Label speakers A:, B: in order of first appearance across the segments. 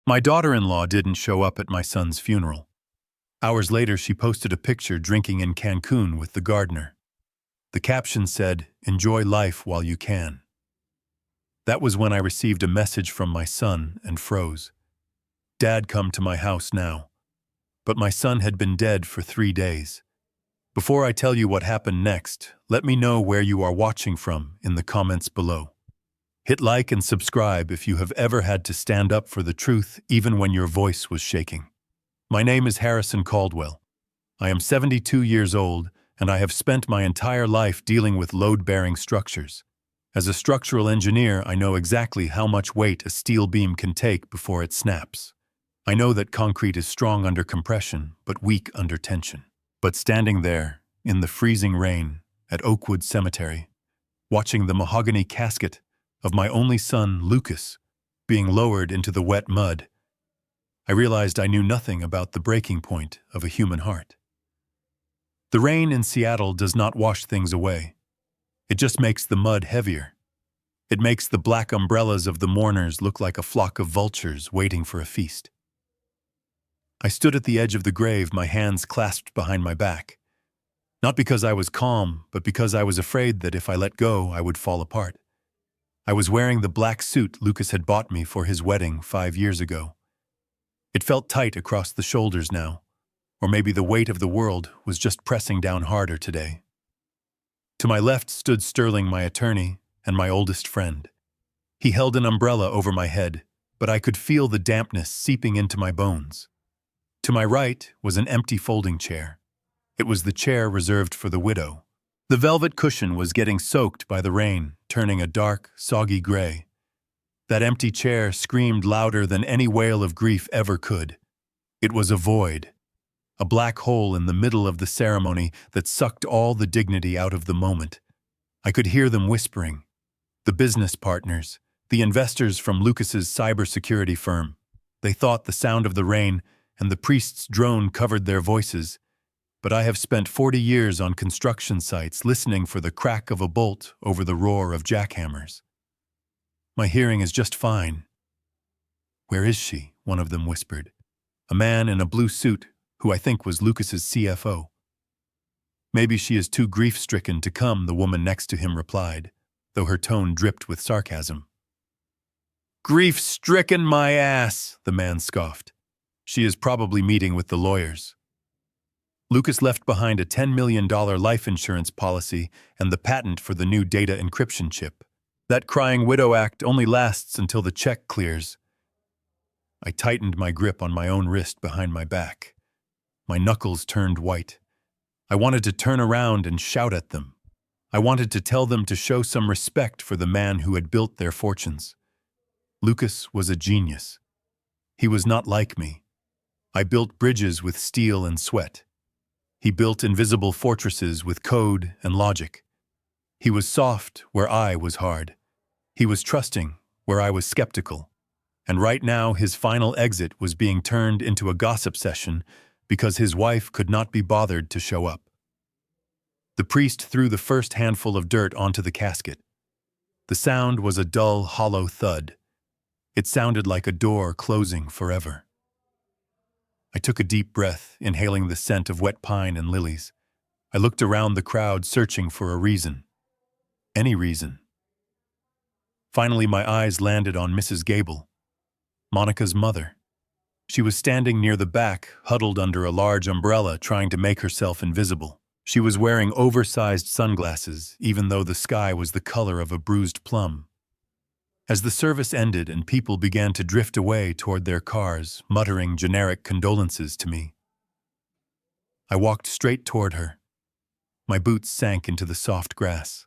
A: My daughter-in-law didn't show up at my son's funeral. Hours later, she posted a picture drinking in Cancun with the gardener. The caption said, "Enjoy life while you can." That was when I received a message from my son and froze. "Dad, come to my house now." But my son had been dead for 3 days. Before I tell you what happened next, let me know where you are watching from in the comments below. Hit like and subscribe if you have ever had to stand up for the truth even when your voice was shaking. My name is Harrison Caldwell. I am 72 years old, and I have spent my entire life dealing with load-bearing structures. As a structural engineer, I know exactly how much weight a steel beam can take before it snaps. I know that concrete is strong under compression, but weak under tension. But standing there, in the freezing rain, at Oakwood Cemetery, watching the mahogany casket of my only son, Lucas, being lowered into the wet mud, I realized I knew nothing about the breaking point of a human heart. The rain in Seattle does not wash things away. It just makes the mud heavier. It makes the black umbrellas of the mourners look like a flock of vultures waiting for a feast. I stood at the edge of the grave, my hands clasped behind my back. Not because I was calm, but because I was afraid that if I let go, I would fall apart. I was wearing the black suit Lucas had bought me for his wedding 5 years ago. It felt tight across the shoulders now, or maybe the weight of the world was just pressing down harder today. To my left stood Sterling, my attorney, and my oldest friend. He held an umbrella over my head, but I could feel the dampness seeping into my bones. To my right was an empty folding chair. It was the chair reserved for the widow. The velvet cushion was getting soaked by the rain, turning a dark, soggy gray. That empty chair screamed louder than any wail of grief ever could. It was a void, a black hole in the middle of the ceremony that sucked all the dignity out of the moment. I could hear them whispering. The business partners, the investors from Lucas's cybersecurity firm. They thought the sound of the rain and the priest's drone covered their voices. But I have spent 40 years on construction sites listening for the crack of a bolt over the roar of jackhammers. My hearing is just fine. "Where is she?" one of them whispered. A man in a blue suit, who I think was Lucas's CFO. "Maybe she is too grief-stricken to come," the woman next to him replied, though her tone dripped with sarcasm. "Grief-stricken, my ass," the man scoffed. "She is probably meeting with the lawyers." Lucas left behind a $10 million life insurance policy and the patent for the new data encryption chip. That crying widow act only lasts until the check clears. I tightened my grip on my own wrist behind my back. My knuckles turned white. I wanted to turn around and shout at them. I wanted to tell them to show some respect for the man who had built their fortunes. Lucas was a genius. He was not like me. I built bridges with steel and sweat. He built invisible fortresses with code and logic. He was soft where I was hard. He was trusting where I was skeptical. And right now his final exit was being turned into a gossip session because his wife could not be bothered to show up. The priest threw the first handful of dirt onto the casket. The sound was a dull, hollow thud. It sounded like a door closing forever. I took a deep breath, inhaling the scent of wet pine and lilies. I looked around the crowd, searching for a reason. Any reason. Finally, my eyes landed on Mrs. Gable, Monica's mother. She was standing near the back, huddled under a large umbrella, trying to make herself invisible. She was wearing oversized sunglasses, even though the sky was the color of a bruised plum. As the service ended and people began to drift away toward their cars, muttering generic condolences to me, I walked straight toward her. My boots sank into the soft grass.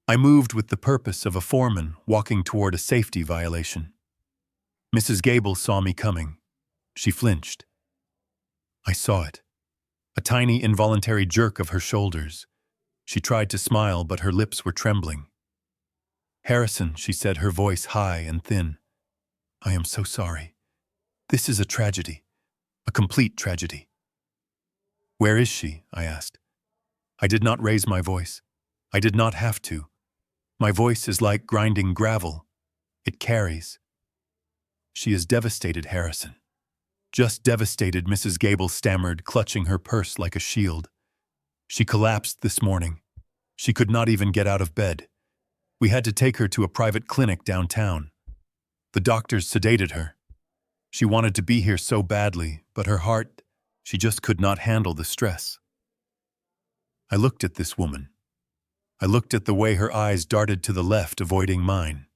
A: I moved with the purpose of a foreman walking toward a safety violation. Mrs. Gable saw me coming. She flinched. I saw it. A tiny involuntary jerk of her shoulders. She tried to smile, but her lips were trembling. "Harrison," she said, her voice high and thin. "I am so sorry. This is a tragedy. A complete tragedy." "Where is she?" I asked. I did not raise my voice. I did not have to. My voice is like grinding gravel. It carries. She is devastated, Harrison. Just devastated, Mrs. Gable stammered, clutching her purse like a shield. She collapsed this morning. She could not even get out of bed. We had to take her to a private clinic downtown. The doctors sedated her. She wanted to be here so badly, but her heart, she just could not handle the stress. I looked at this woman. I looked at the way her eyes darted to the left, avoiding mine.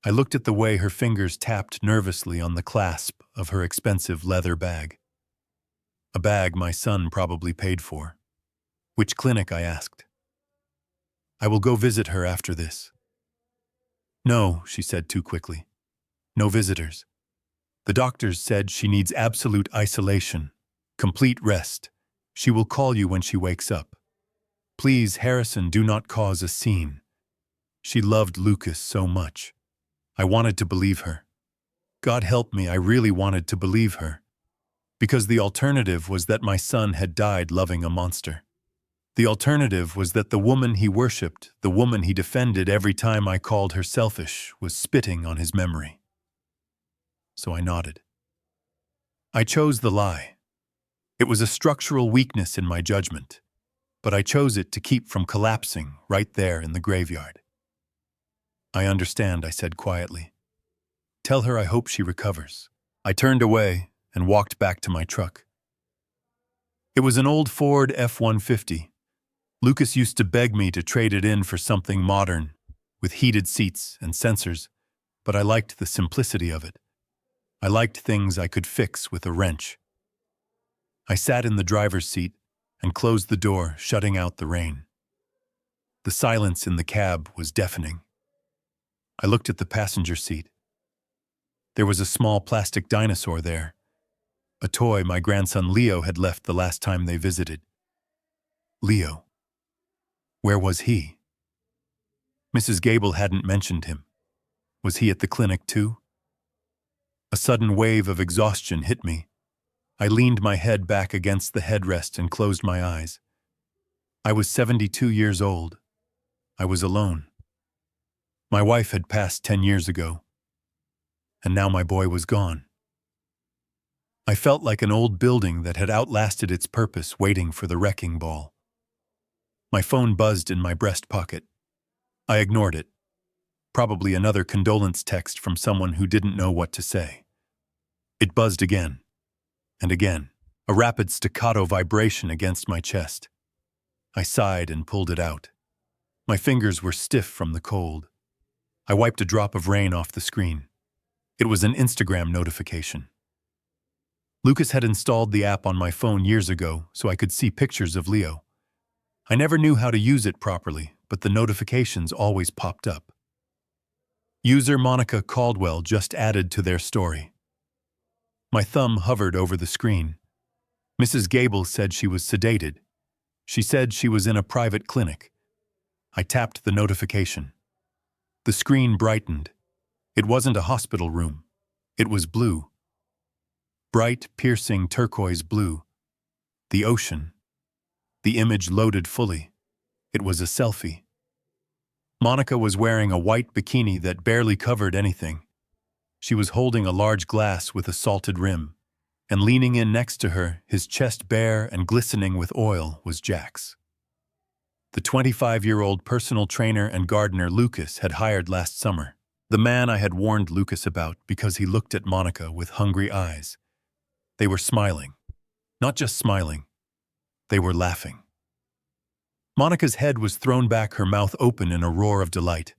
A: I looked at the way her fingers tapped nervously on the clasp of her expensive leather bag. A bag my son probably paid for. Which clinic, I asked. I will go visit her after this. No, she said too quickly. No visitors. The doctors said she needs absolute isolation, complete rest. She will call you when she wakes up. Please, Harrison, do not cause a scene. She loved Lucas so much. I wanted to believe her. God help me, I really wanted to believe her. Because the alternative was that my son had died loving a monster. The alternative was that the woman he worshipped, the woman he defended every time I called her selfish, was spitting on his memory. So I nodded. I chose the lie. It was a structural weakness in my judgment, but I chose it to keep from collapsing right there in the graveyard. I understand, I said quietly. Tell her I hope she recovers. I turned away and walked back to my truck. It was an old Ford F-150. Lucas used to beg me to trade it in for something modern, with heated seats and sensors, but I liked the simplicity of it. I liked things I could fix with a wrench. I sat in the driver's seat and closed the door, shutting out the rain. The silence in the cab was deafening. I looked at the passenger seat. There was a small plastic dinosaur there, a toy my grandson Leo had left the last time they visited. Leo. Where was he? Mrs. Gable hadn't mentioned him. Was he at the clinic too? A sudden wave of exhaustion hit me. I leaned my head back against the headrest and closed my eyes. I was 72 years old. I was alone. My wife had passed 10 years ago, and now my boy was gone. I felt like an old building that had outlasted its purpose, waiting for the wrecking ball. My phone buzzed in my breast pocket. I ignored it. Probably another condolence text from someone who didn't know what to say. It buzzed again, and again, a rapid staccato vibration against my chest. I sighed and pulled it out. My fingers were stiff from the cold. I wiped a drop of rain off the screen. It was an Instagram notification. Lucas had installed the app on my phone years ago so I could see pictures of Leo. I never knew how to use it properly, but the notifications always popped up. User Monica Caldwell just added to their story. My thumb hovered over the screen. Mrs. Gable said she was sedated. She said she was in a private clinic. I tapped the notification. The screen brightened. It wasn't a hospital room. It was blue. Bright, piercing turquoise blue. The ocean. The image loaded fully. It was a selfie. Monica was wearing a white bikini that barely covered anything. She was holding a large glass with a salted rim, and leaning in next to her, his chest bare and glistening with oil, was Jax. The 25-year-old personal trainer and gardener Lucas had hired last summer. The man I had warned Lucas about because he looked at Monica with hungry eyes. They were smiling. Not just smiling. They were laughing. Monica's head was thrown back, her mouth open in a roar of delight.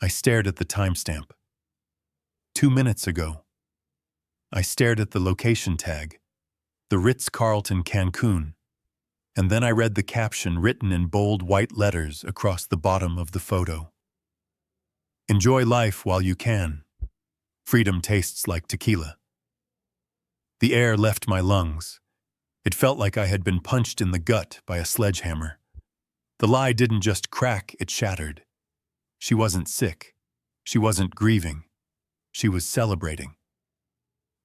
A: I stared at the timestamp. 2 minutes ago. I stared at the location tag, the Ritz-Carlton, Cancun, and then I read the caption written in bold white letters across the bottom of the photo. Enjoy life while you can. Freedom tastes like tequila. The air left my lungs. It felt like I had been punched in the gut by a sledgehammer. The lie didn't just crack, it shattered. She wasn't sick. She wasn't grieving. She was celebrating.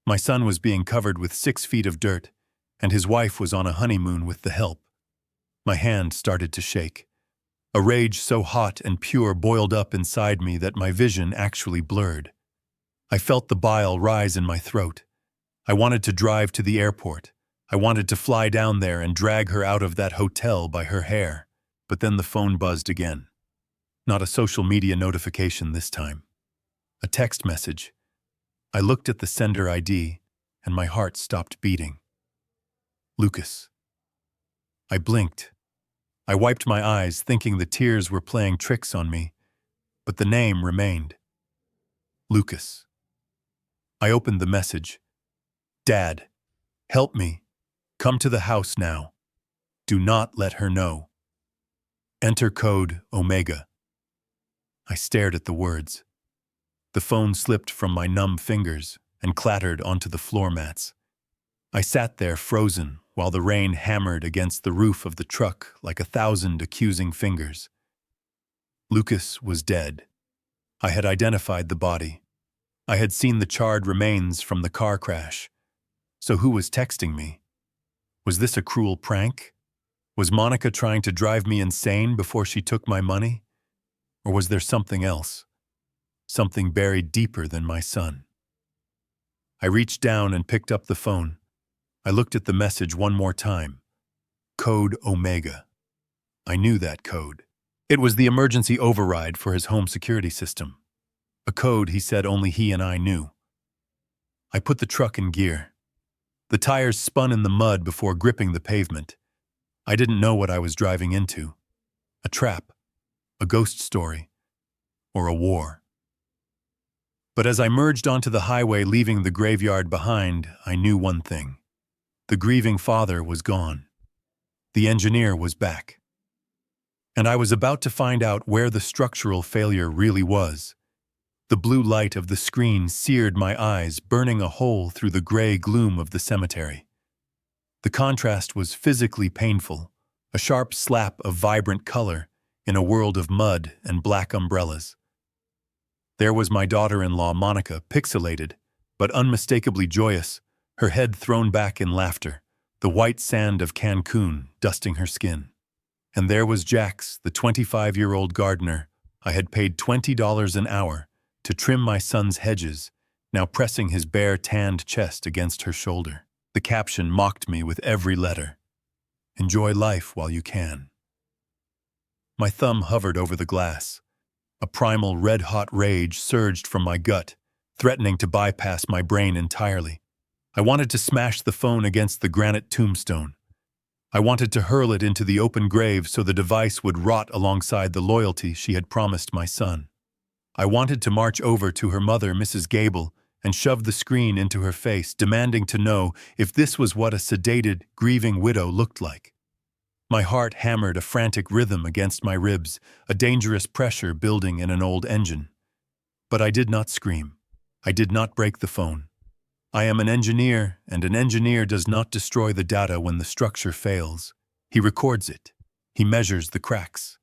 A: My son was being covered with 6 feet of dirt, and his wife was on a honeymoon with the help. My hand started to shake. A rage so hot and pure boiled up inside me that my vision actually blurred. I felt the bile rise in my throat. I wanted to drive to the airport. I wanted to fly down there and drag her out of that hotel by her hair. But then the phone buzzed again. Not a social media notification this time. A text message. I looked at the sender ID, and my heart stopped beating. Lucas. I blinked. I wiped my eyes, thinking the tears were playing tricks on me, but the name remained. Lucas. I opened the message. Dad, help me. Come to the house now. Do not let her know. Enter code Omega. I stared at the words. The phone slipped from my numb fingers and clattered onto the floor mats. I sat there frozen while the rain hammered against the roof of the truck like 1,000 accusing fingers. Lucas was dead. I had identified the body. I had seen the charred remains from the car crash. So who was texting me? Was this a cruel prank? Was Monica trying to drive me insane before she took my money? Or was there something else? Something buried deeper than my son? I reached down and picked up the phone. I looked at the message one more time. Code Omega. I knew that code. It was the emergency override for his home security system. A code he said only he and I knew. I put the truck in gear. The tires spun in the mud before gripping the pavement. I didn't know what I was driving into. A trap, a ghost story, or a war. But as I merged onto the highway leaving the graveyard behind, I knew one thing. The grieving father was gone. The engineer was back. And I was about to find out where the structural failure really was. The blue light of the screen seared my eyes, burning a hole through the gray gloom of the cemetery. The contrast was physically painful, a sharp slap of vibrant color in a world of mud and black umbrellas. There was my daughter-in-law, Monica, pixelated, but unmistakably joyous, her head thrown back in laughter, the white sand of Cancun dusting her skin. And there was Jax, the 25-year-old gardener I had paid $20 an hour to trim my son's hedges, now pressing his bare tanned chest against her shoulder. The caption mocked me with every letter. Enjoy life while you can. My thumb hovered over the glass. A primal red-hot rage surged from my gut, threatening to bypass my brain entirely. I wanted to smash the phone against the granite tombstone. I wanted to hurl it into the open grave so the device would rot alongside the loyalty she had promised my son. I wanted to march over to her mother, Mrs. Gable, and shove the screen into her face, demanding to know if this was what a sedated, grieving widow looked like. My heart hammered a frantic rhythm against my ribs, a dangerous pressure building in an old engine. But I did not scream. I did not break the phone. I am an engineer, and an engineer does not destroy the data when the structure fails. He records it. He measures the cracks.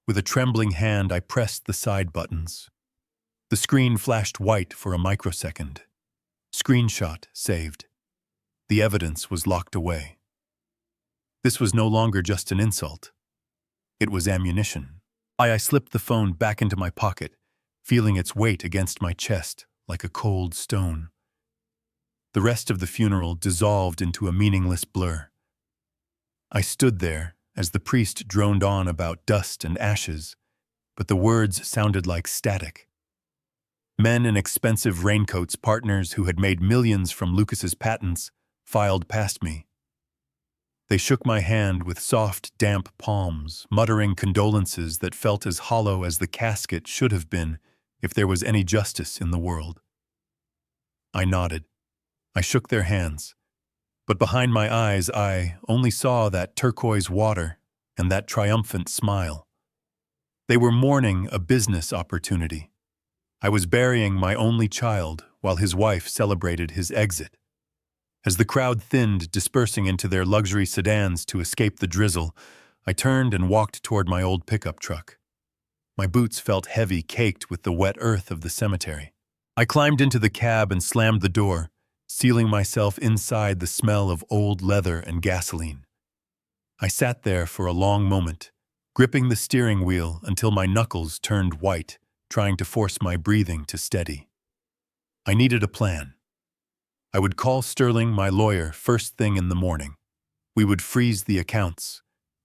A: With a trembling hand, I pressed the side buttons. The screen flashed white for a microsecond. Screenshot saved. The evidence was locked away. This was no longer just an insult. It was ammunition. I slipped the phone back into my pocket, feeling its weight against my chest like a cold stone. The rest of the funeral dissolved into a meaningless blur. I stood there as the priest droned on about dust and ashes, but the words sounded like static. Men in expensive raincoats, partners who had made millions from Lucas's patents, filed past me. They shook my hand with soft, damp palms, muttering condolences that felt as hollow as the casket should have been if there was any justice in the world. I nodded. I shook their hands. But behind my eyes, I only saw that turquoise water and that triumphant smile. They were mourning a business opportunity. I was burying my only child while his wife celebrated his exit. As the crowd thinned, dispersing into their luxury sedans to escape the drizzle, I turned and walked toward my old pickup truck. My boots felt heavy, caked with the wet earth of the cemetery. I climbed into the cab and slammed the door, sealing myself inside the smell of old leather and gasoline. I sat there for a long moment, gripping the steering wheel until my knuckles turned white, trying to force my breathing to steady. I needed a plan. I would call Sterling, my lawyer, first thing in the morning. We would freeze the accounts.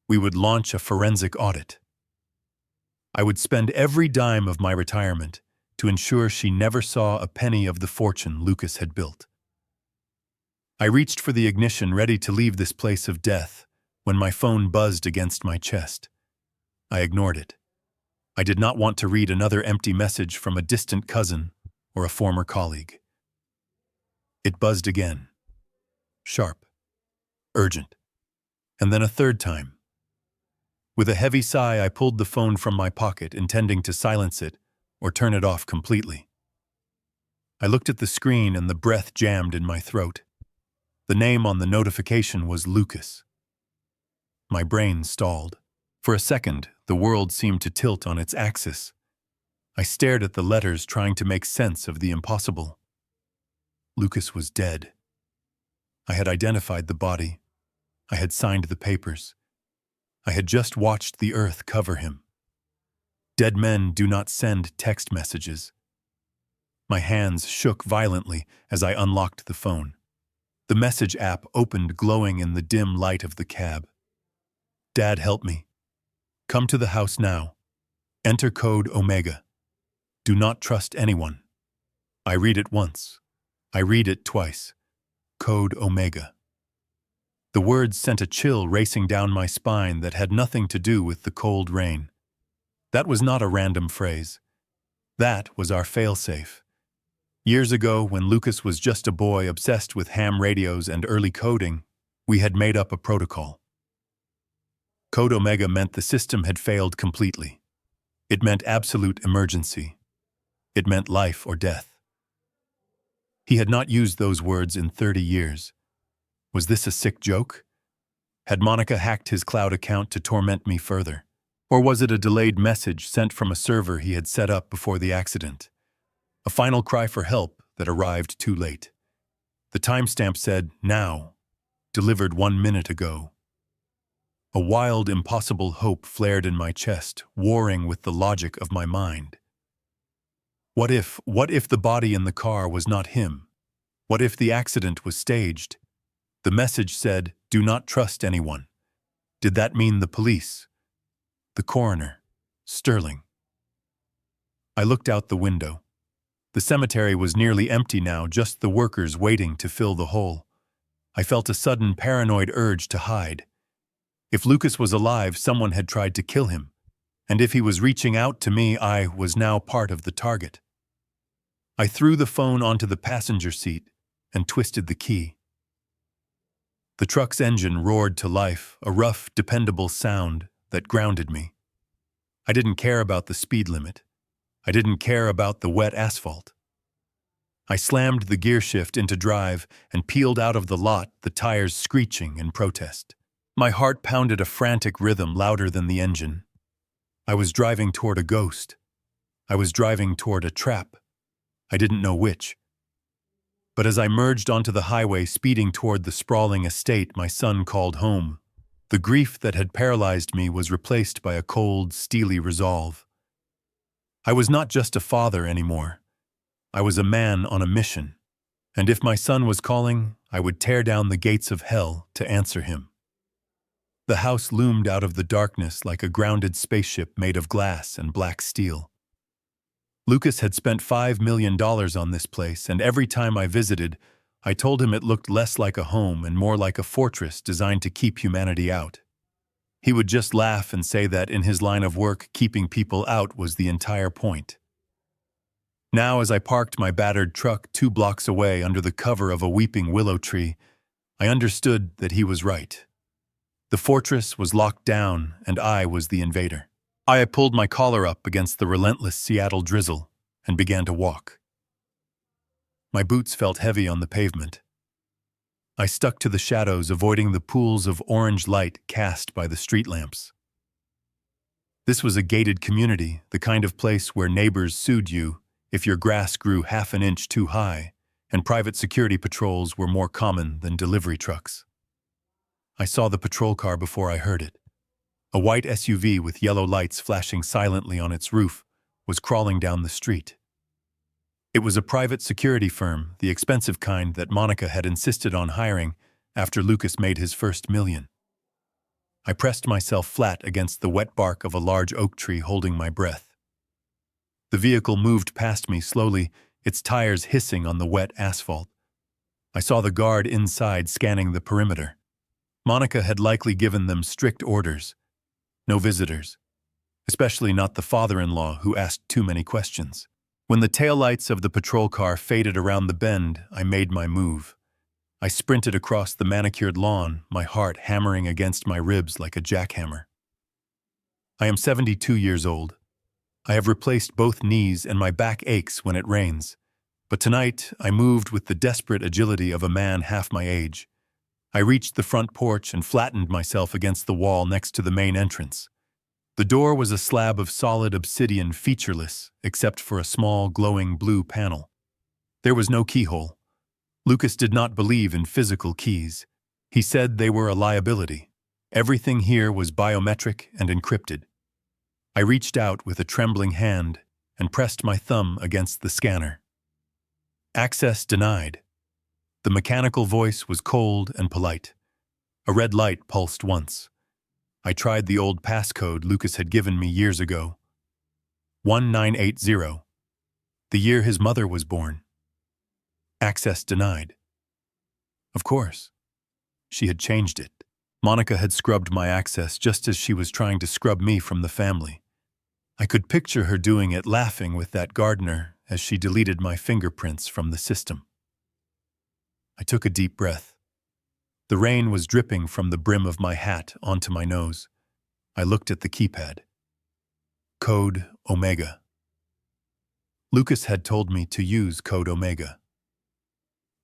A: We would launch a forensic audit. I would spend every dime of my retirement to ensure she never saw a penny of the fortune Lucas had built. I reached for the ignition, ready to leave this place of death, when my phone buzzed against my chest. I ignored it. I did not want to read another empty message from a distant cousin or a former colleague. It buzzed again. Sharp. Urgent. And then a third time. With a heavy sigh, I pulled the phone from my pocket, intending to silence it or turn it off completely. I looked at the screen and the breath jammed in my throat. The name on the notification was Lucas. My brain stalled. For a second, the world seemed to tilt on its axis. I stared at the letters, trying to make sense of the impossible. Lucas was dead. I had identified the body. I had signed the papers. I had just watched the earth cover him. Dead men do not send text messages. My hands shook violently as I unlocked the phone. The message app opened, glowing in the dim light of the cab. Dad, help me. Come to the house now. Enter code Omega. Do not trust anyone. I read it once. I read it twice. Code Omega. The words sent a chill racing down my spine that had nothing to do with the cold rain. That was not a random phrase. That was our failsafe. Years ago, when Lucas was just a boy obsessed with ham radios and early coding, we had made up a protocol. Code Omega meant the system had failed completely. It meant absolute emergency. It meant life or death. He had not used those words in 30 years. Was this a sick joke? Had Monica hacked his cloud account to torment me further? Or was it a delayed message sent from a server he had set up before the accident? A final cry for help that arrived too late. The timestamp said, "Now," delivered 1 minute ago. A wild, impossible hope flared in my chest, warring with the logic of my mind. What if the body in the car was not him? What if the accident was staged? The message said, "Do not trust anyone." Did that mean the police? The coroner? Sterling? I looked out the window. The cemetery was nearly empty now, just the workers waiting to fill the hole. I felt a sudden paranoid urge to hide. If Lucas was alive, someone had tried to kill him. And if he was reaching out to me, I was now part of the target. I threw the phone onto the passenger seat and twisted the key. The truck's engine roared to life, a rough, dependable sound that grounded me. I didn't care about the speed limit. I didn't care about the wet asphalt. I slammed the gear shift into drive and peeled out of the lot, the tires screeching in protest. My heart pounded a frantic rhythm louder than the engine. I was driving toward a ghost. I was driving toward a trap. I didn't know which. But as I merged onto the highway, speeding toward the sprawling estate, my son called home. The grief that had paralyzed me was replaced by a cold, steely resolve. I was not just a father anymore. I was a man on a mission. And if my son was calling, I would tear down the gates of hell to answer him. The house loomed out of the darkness like a grounded spaceship made of glass and black steel. Lucas had spent $5 million on this place, and every time I visited, I told him it looked less like a home and more like a fortress designed to keep humanity out. He would just laugh and say that in his line of work, keeping people out was the entire point. Now, as I parked my battered truck 2 blocks away under the cover of a weeping willow tree, I understood that he was right. The fortress was locked down, and I was the invader. I pulled my collar up against the relentless Seattle drizzle and began to walk. My boots felt heavy on the pavement. I stuck to the shadows, avoiding the pools of orange light cast by the street lamps. This was a gated community, the kind of place where neighbors sued you if your grass grew half an inch too high, and private security patrols were more common than delivery trucks. I saw the patrol car before I heard it. A white SUV with yellow lights flashing silently on its roof was crawling down the street. It was a private security firm, the expensive kind that Monica had insisted on hiring after Lucas made his first million. I pressed myself flat against the wet bark of a large oak tree, holding my breath. The vehicle moved past me slowly, its tires hissing on the wet asphalt. I saw the guard inside scanning the perimeter. Monica had likely given them strict orders. No visitors, especially not the father-in-law who asked too many questions. When the taillights of the patrol car faded around the bend, I made my move. I sprinted across the manicured lawn, my heart hammering against my ribs like a jackhammer. I am 72 years old. I have replaced both knees and my back aches when it rains. But tonight, I moved with the desperate agility of a man half my age. I reached the front porch and flattened myself against the wall next to the main entrance. The door was a slab of solid obsidian, featureless, except for a small, glowing blue panel. There was no keyhole. Lucas did not believe in physical keys. He said they were a liability. Everything here was biometric and encrypted. I reached out with a trembling hand and pressed my thumb against the scanner. Access denied. The mechanical voice was cold and polite. A red light pulsed once. I tried the old passcode Lucas had given me years ago. 1980. The year his mother was born. Access denied. Of course. She had changed it. Monica had scrubbed my access just as she was trying to scrub me from the family. I could picture her doing it, laughing with that gardener as she deleted my fingerprints from the system. I took a deep breath. The rain was dripping from the brim of my hat onto my nose. I looked at the keypad. Code Omega. Lucas had told me to use code Omega.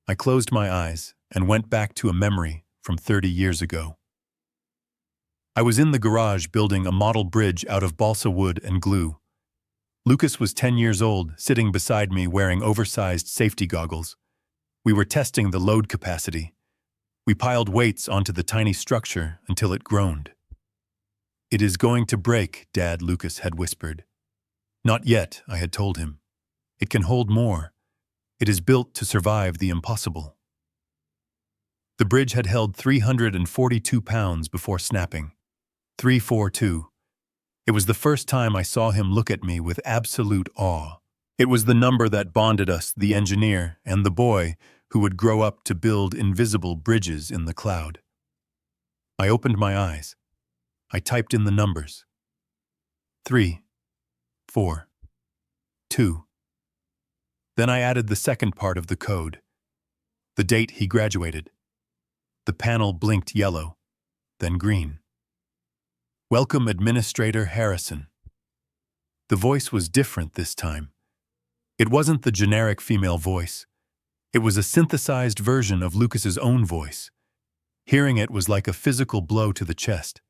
A: I closed my eyes and went back to a memory from 30 years ago. I was in the garage building a model bridge out of balsa wood and glue. Lucas was 10 years old, sitting beside me wearing oversized safety goggles. We were testing the load capacity. We piled weights onto the tiny structure until it groaned. "It is going to break, Dad," Lucas had whispered. "Not yet," I had told him. "It can hold more. It is built to survive the impossible." The bridge had held 342 pounds before snapping. 342. It was the first time I saw him look at me with absolute awe. It was the number that bonded us, the engineer and the boy who would grow up to build invisible bridges in the cloud. I opened my eyes. I typed in the numbers. 3, 4, 2. Then I added the second part of the code. The date he graduated. The panel blinked yellow, then green. "Welcome, Administrator Harrison." The voice was different this time. It wasn't the generic female voice. It was a synthesized version of Lucas's own voice. Hearing it was like a physical blow to the chest.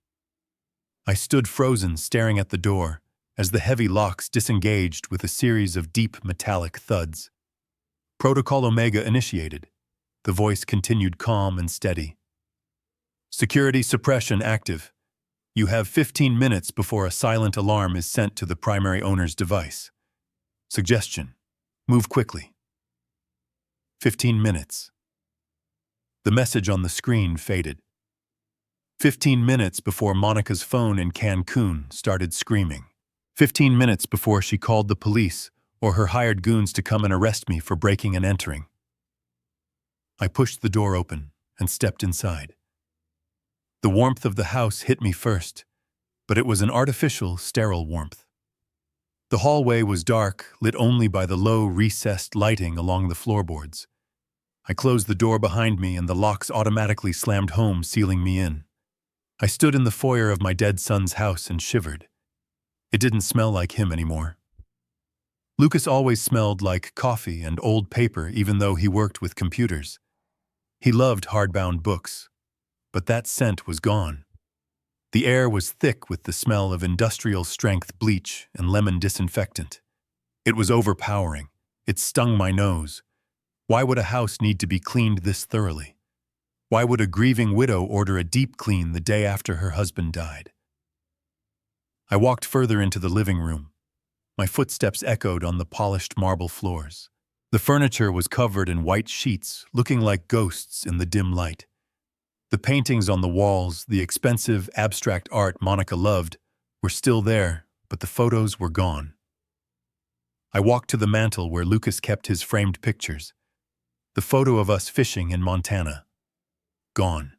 A: I stood frozen, staring at the door, as the heavy locks disengaged with a series of deep metallic thuds. Protocol Omega initiated. The voice continued calm and steady. "Security suppression active. You have 15 minutes before a silent alarm is sent to the primary owner's device. Suggestion: move quickly." 15 minutes. The message on the screen faded. 15 minutes before Monica's phone in Cancun started screaming. 15 minutes before she called the police or her hired goons to come and arrest me for breaking and entering. I pushed the door open and stepped inside. The warmth of the house hit me first, but it was an artificial, sterile warmth. The hallway was dark, lit only by the low, recessed lighting along the floorboards. I closed the door behind me and the locks automatically slammed home, sealing me in. I stood in the foyer of my dead son's house and shivered. It didn't smell like him anymore. Lucas always smelled like coffee and old paper, even though he worked with computers. He loved hardbound books, but that scent was gone. The air was thick with the smell of industrial-strength bleach and lemon disinfectant. It was overpowering. It stung my nose. Why would a house need to be cleaned this thoroughly? Why would a grieving widow order a deep clean the day after her husband died? I walked further into the living room. My footsteps echoed on the polished marble floors. The furniture was covered in white sheets, looking like ghosts in the dim light. The paintings on the walls, the expensive, abstract art Monica loved, were still there, but the photos were gone. I walked to the mantel where Lucas kept his framed pictures. The photo of us fishing in Montana. Gone.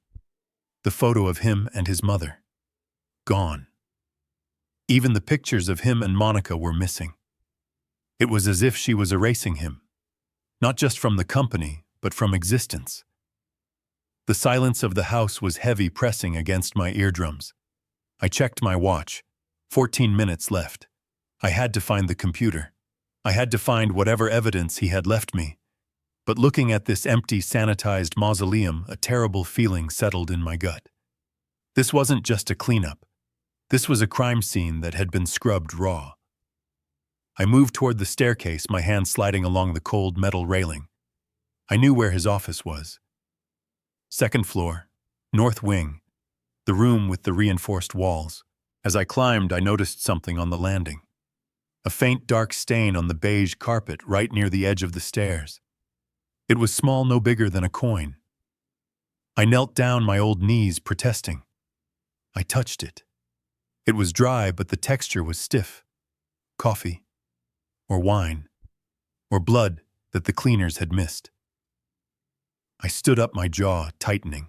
A: The photo of him and his mother. Gone. Even the pictures of him and Monica were missing. It was as if she was erasing him. Not just from the company, but from existence. The silence of the house was heavy, pressing against my eardrums. I checked my watch. 14 minutes left. I had to find the computer. I had to find whatever evidence he had left me. But looking at this empty, sanitized mausoleum, a terrible feeling settled in my gut. This wasn't just a cleanup. This was a crime scene that had been scrubbed raw. I moved toward the staircase, my hand sliding along the cold metal railing. I knew where his office was. Second floor, north wing, the room with the reinforced walls. As I climbed, I noticed something on the landing. A faint dark stain on the beige carpet right near the edge of the stairs. It was small, no bigger than a coin. I knelt down, my old knees protesting. I touched it. It was dry, but the texture was stiff. Coffee. Or wine. Or blood that the cleaners had missed. I stood up, my jaw tightening.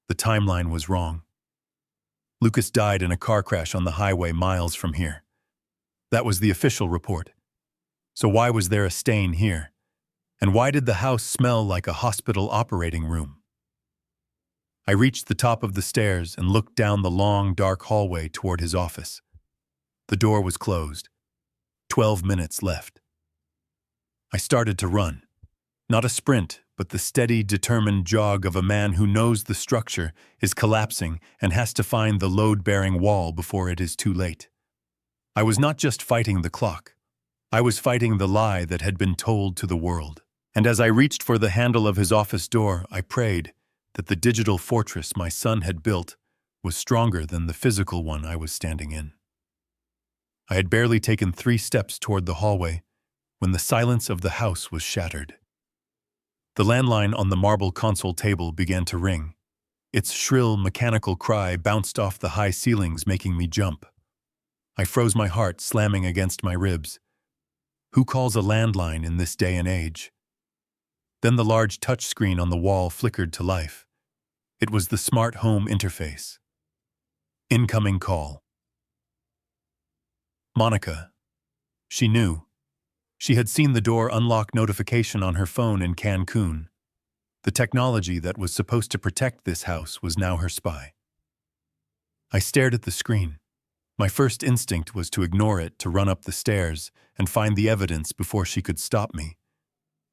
A: The timeline was wrong. Lucas died in a car crash on the highway miles from here. That was the official report. So why was there a stain here? And why did the house smell like a hospital operating room? I reached the top of the stairs and looked down the long, dark hallway toward his office. The door was closed. 12 minutes left. I started to run. Not a sprint, but the steady, determined jog of a man who knows the structure is collapsing and has to find the load-bearing wall before it is too late. I was not just fighting the clock. I was fighting the lie that had been told to the world. And as I reached for the handle of his office door, I prayed that the digital fortress my son had built was stronger than the physical one I was standing in. I had barely taken 3 steps toward the hallway when the silence of the house was shattered. The landline on the marble console table began to ring. Its shrill, mechanical cry bounced off the high ceilings, making me jump. I froze, my heart slamming against my ribs. Who calls a landline in this day and age? Then the large touchscreen on the wall flickered to life. It was the smart home interface. Incoming call. Monica. She knew. She had seen the door unlock notification on her phone in Cancun. The technology that was supposed to protect this house was now her spy. I stared at the screen. My first instinct was to ignore it, to run up the stairs and find the evidence before she could stop me.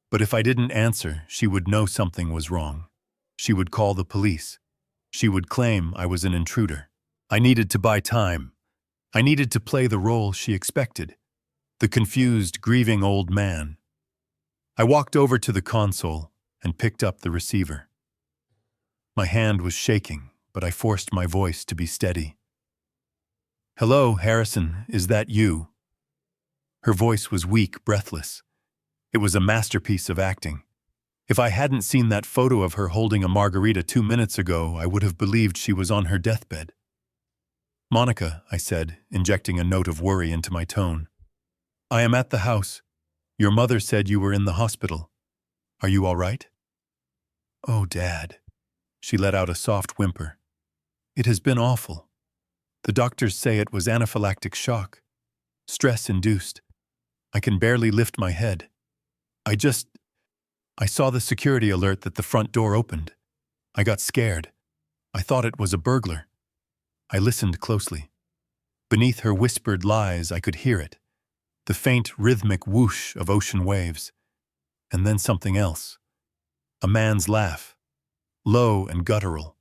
A: But if I didn't answer, she would know something was wrong. She would call the police. She would claim I was an intruder. I needed to buy time. I needed to play the role she expected. The confused, grieving old man. I walked over to the console and picked up the receiver. My hand was shaking, but I forced my voice to be steady. "Hello, Harrison, is that you?" Her voice was weak, breathless. It was a masterpiece of acting. If I hadn't seen that photo of her holding a margarita 2 minutes ago, I would have believed she was on her deathbed. "Monica," I said, injecting a note of worry into my tone. "I am at the house. Your mother said you were in the hospital. Are you all right?" "Oh, Dad." She let out a soft whimper. "It has been awful. The doctors say it was anaphylactic shock. Stress-induced. I can barely lift my head. I saw the security alert that the front door opened. I got scared. I thought it was a burglar. I listened closely. Beneath her whispered lies, I could hear it. The faint, rhythmic whoosh of ocean waves. And then something else. A man's laugh. Low and guttural.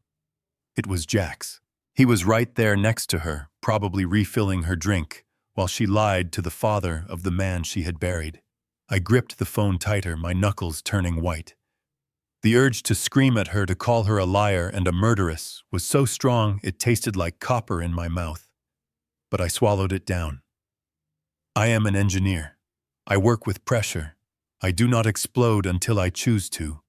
A: It was Jack's. He was right there next to her, probably refilling her drink, while she lied to the father of the man she had buried. I gripped the phone tighter, my knuckles turning white. The urge to scream at her, to call her a liar and a murderess, was so strong it tasted like copper in my mouth. But I swallowed it down. I am an engineer. I work with pressure. I do not explode until I choose to.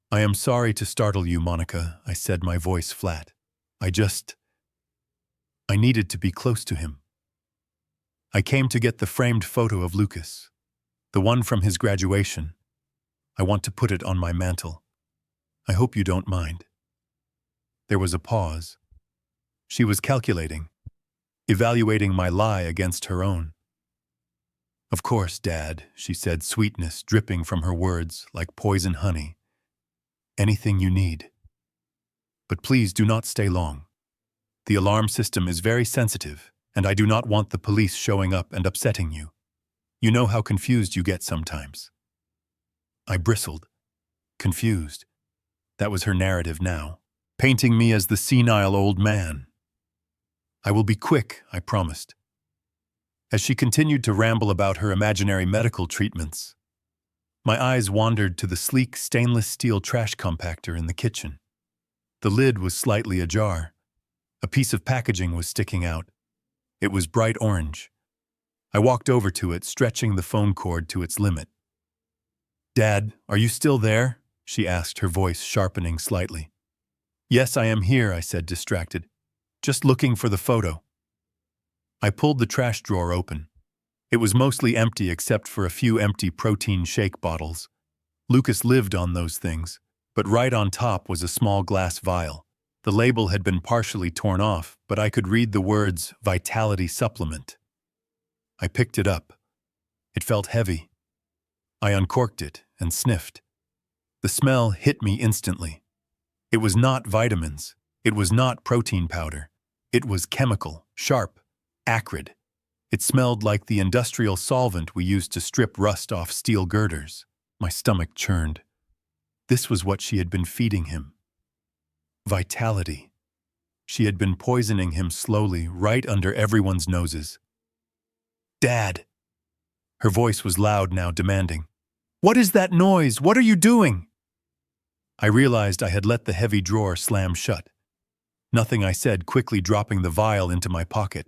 A: I am sorry to startle you, Monica, I said, my voice flat. I needed to be close to him. I came to get the framed photo of Lucas, the one from his graduation. I want to put it on my mantle. I hope you don't mind. There was a pause. She was calculating, evaluating my lie against her own. Of course, Dad, she said, sweetness dripping from her words like poison honey. Anything you need. But please do not stay long. The alarm system is very sensitive, and I do not want the police showing up and upsetting you. You know how confused you get sometimes. I bristled, confused. That was her narrative now, painting me as the senile old man. I will be quick, I promised. As she continued to ramble about her imaginary medical treatments, my eyes wandered to the sleek stainless steel trash compactor in the kitchen. The lid was slightly ajar. A piece of packaging was sticking out. It was bright orange. I walked over to it, stretching the phone cord to its limit. Dad, are you still there? She asked, her voice sharpening slightly. Yes, I am here, I said, distracted. Just looking for the photo. I pulled the trash drawer open. It was mostly empty except for a few empty protein shake bottles. Lucas lived on those things, but right on top was a small glass vial. The label had been partially torn off, but I could read the words Vitality Supplement. I picked it up. It felt heavy. I uncorked it and sniffed. The smell hit me instantly. It was not vitamins. It was not protein powder. It was chemical, sharp, acrid. It smelled like the industrial solvent we used to strip rust off steel girders. My stomach churned. This was what she had been feeding him. Vitality. She had been poisoning him slowly, right under everyone's noses. Dad! Her voice was loud now, demanding. What is that noise? What are you doing? I realized I had let the heavy drawer slam shut. Nothing, I said, quickly dropping the vial into my pocket.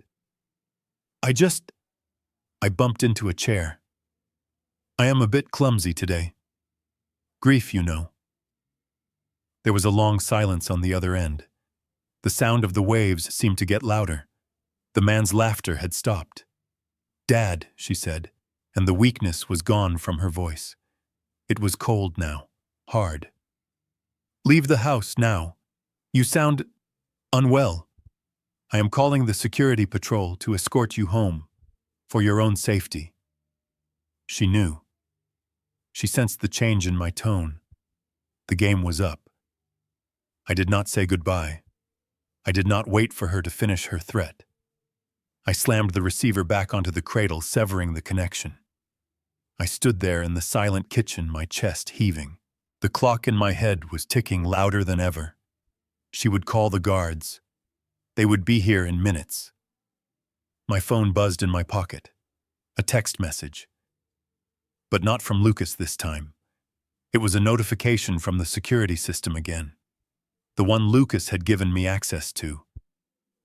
A: I bumped into a chair. I am a bit clumsy today. Grief, you know. There was a long silence on the other end. The sound of the waves seemed to get louder. The man's laughter had stopped. Dad, she said, and the weakness was gone from her voice. It was cold now, hard. Leave the house now. You sound unwell. I am calling the security patrol to escort you home, for your own safety. She knew. She sensed the change in my tone. The game was up. I did not say goodbye. I did not wait for her to finish her threat. I slammed the receiver back onto the cradle, severing the connection. I stood there in the silent kitchen, my chest heaving. The clock in my head was ticking louder than ever. She would call the guards. They would be here in minutes. My phone buzzed in my pocket. A text message. But not from Lucas this time. It was a notification from the security system again. The one Lucas had given me access to.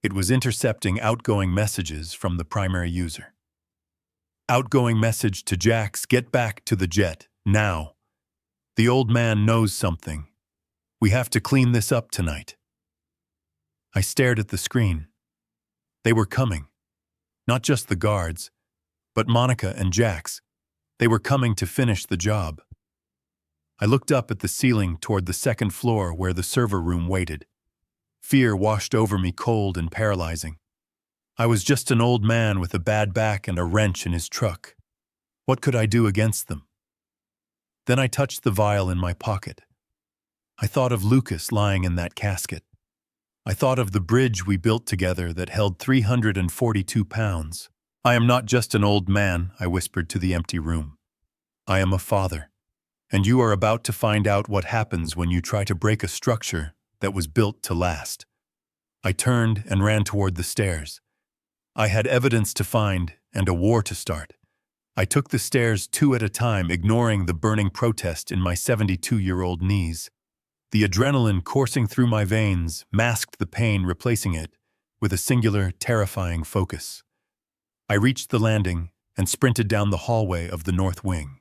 A: It was intercepting outgoing messages from the primary user. Outgoing message to Jax, get back to the jet, now. The old man knows something. We have to clean this up tonight. I stared at the screen. They were coming. Not just the guards, but Monica and Jax. They were coming to finish the job. I looked up at the ceiling toward the second floor where the server room waited. Fear washed over me, cold and paralyzing. I was just an old man with a bad back and a wrench in his truck. What could I do against them? Then I touched the vial in my pocket. I thought of Lucas lying in that casket. I thought of the bridge we built together that held 342 pounds. I am not just an old man, I whispered to the empty room. I am a father. And you are about to find out what happens when you try to break a structure that was built to last. I turned and ran toward the stairs. I had evidence to find and a war to start. I took the stairs 2 at a time, ignoring the burning protest in my 72-year-old knees. The adrenaline coursing through my veins masked the pain, replacing it with a singular, terrifying focus. I reached the landing and sprinted down the hallway of the north wing.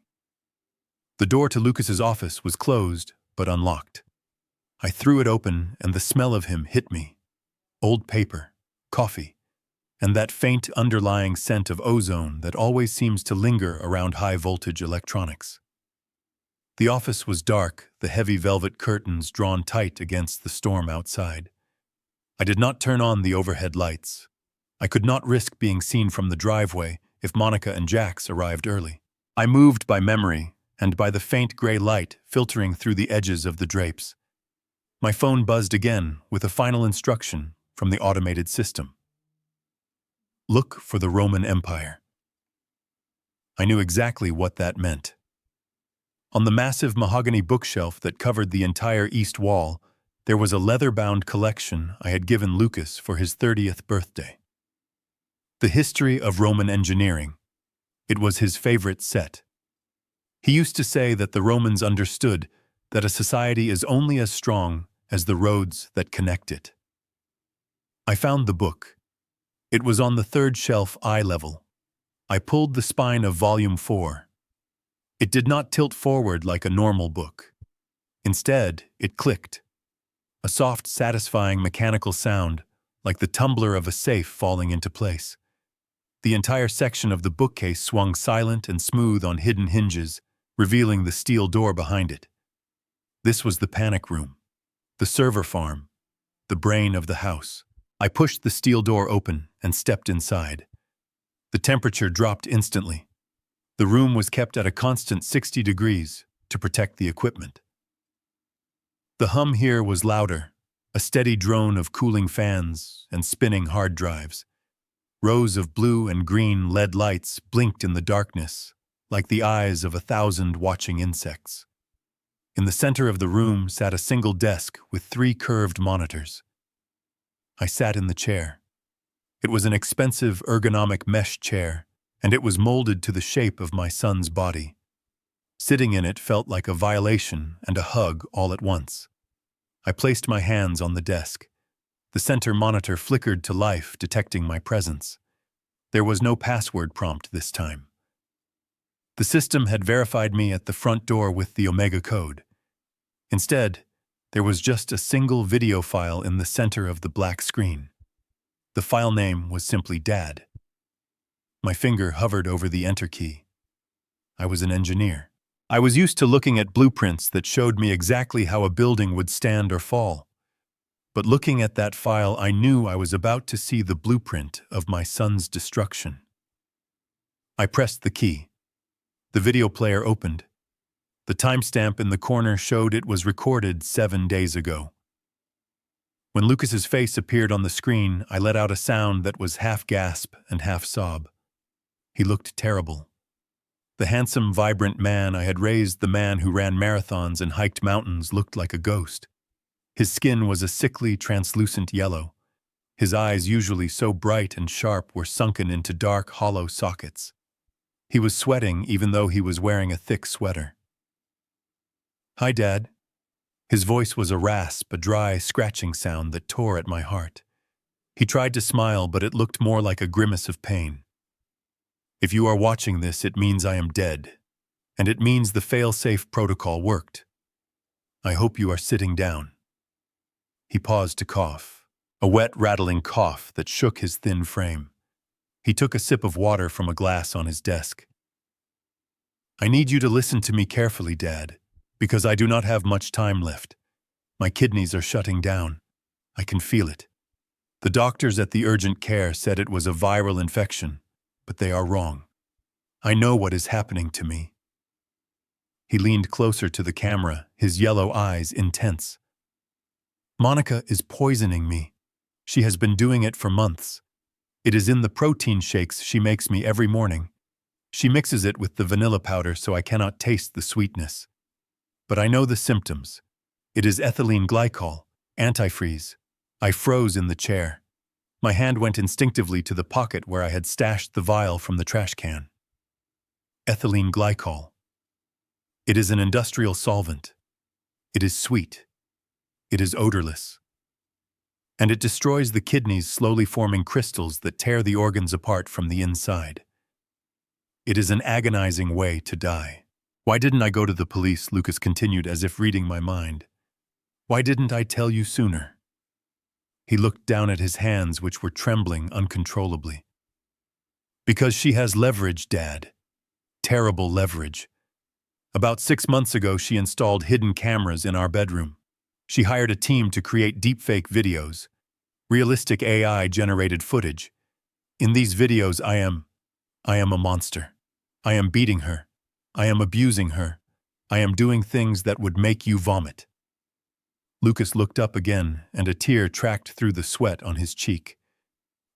A: The door to Lucas's office was closed, but unlocked. I threw it open, and the smell of him hit me. Old paper, coffee, and that faint underlying scent of ozone that always seems to linger around high-voltage electronics. The office was dark, the heavy velvet curtains drawn tight against the storm outside. I did not turn on the overhead lights. I could not risk being seen from the driveway if Monica and Jax arrived early. I moved by memory and by the faint gray light filtering through the edges of the drapes. My phone buzzed again with a final instruction from the automated system. Look for the Roman Empire. I knew exactly what that meant. On the massive mahogany bookshelf that covered the entire east wall, there was a leather-bound collection I had given Lucas for his 30th birthday. The History of Roman Engineering. It was his favorite set. He used to say that the Romans understood that a society is only as strong as the roads that connect it. I found the book. It was on the third shelf eye level. I pulled the spine of Volume 4. It did not tilt forward like a normal book. Instead, it clicked. A soft, satisfying mechanical sound, like the tumbler of a safe falling into place. The entire section of the bookcase swung silent and smooth on hidden hinges, revealing the steel door behind it. This was the panic room, the server farm, the brain of the house. I pushed the steel door open and stepped inside. The temperature dropped instantly. The room was kept at a constant 60 degrees to protect the equipment. The hum here was louder, a steady drone of cooling fans and spinning hard drives. Rows of blue and green LED lights blinked in the darkness, like the eyes of 1,000 watching insects. In the center of the room sat a single desk with 3 curved monitors. I sat in the chair. It was an expensive ergonomic mesh chair, and it was molded to the shape of my son's body. Sitting in it felt like a violation and a hug all at once. I placed my hands on the desk. The center monitor flickered to life, detecting my presence. There was no password prompt this time. The system had verified me at the front door with the Omega code. Instead, there was just a single video file in the center of the black screen. The file name was simply Dad. My finger hovered over the Enter key. I was an engineer. I was used to looking at blueprints that showed me exactly how a building would stand or fall. But looking at that file, I knew I was about to see the blueprint of my son's destruction. I pressed the key. The video player opened. The timestamp in the corner showed it was recorded 7 days ago. When Lucas's face appeared on the screen, I let out a sound that was half gasp and half sob. He looked terrible. The handsome, vibrant man I had raised, the man who ran marathons and hiked mountains, looked like a ghost. His skin was a sickly, translucent yellow. His eyes, usually so bright and sharp, were sunken into dark, hollow sockets. He was sweating even though he was wearing a thick sweater. "Hi, Dad." His voice was a rasp, a dry, scratching sound that tore at my heart. He tried to smile, but it looked more like a grimace of pain. "If you are watching this, it means I am dead, and it means the fail-safe protocol worked. I hope you are sitting down." He paused to cough, a wet, rattling cough that shook his thin frame. He took a sip of water from a glass on his desk. "I need you to listen to me carefully, Dad, because I do not have much time left. My kidneys are shutting down. I can feel it. The doctors at the urgent care said it was a viral infection, but they are wrong. I know what is happening to me." He leaned closer to the camera, his yellow eyes intense. "Monica is poisoning me. She has been doing it for months. It is in the protein shakes she makes me every morning. She mixes it with the vanilla powder so I cannot taste the sweetness. But I know the symptoms. It is ethylene glycol, antifreeze." I froze in the chair. My hand went instinctively to the pocket where I had stashed the vial from the trash can. Ethylene glycol. It is an industrial solvent. It is sweet. It is odorless. And it destroys the kidneys, slowly forming crystals that tear the organs apart from the inside. It is an agonizing way to die. Why didn't I go to the police? Lucas continued as if reading my mind. Why didn't I tell you sooner? He looked down at his hands, which were trembling uncontrollably. Because she has leverage, Dad. Terrible leverage. About 6 months ago, she installed hidden cameras in our bedroom. She hired a team to create deepfake videos, realistic AI-generated footage. In these videos, I am a monster. I am beating her. I am abusing her. I am doing things that would make you vomit. Lucas looked up again, and a tear tracked through the sweat on his cheek.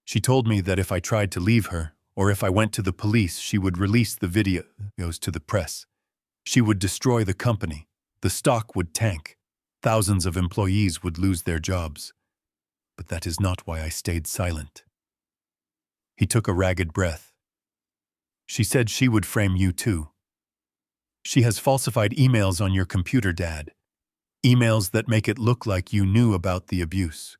A: She told me that if I tried to leave her, or if I went to the police, she would release the videos to the press. She would destroy the company. The stock would tank. Thousands of employees would lose their jobs. But that is not why I stayed silent. He took a ragged breath. She said she would frame you too. She has falsified emails on your computer, Dad. Emails that make it look like you knew about the abuse.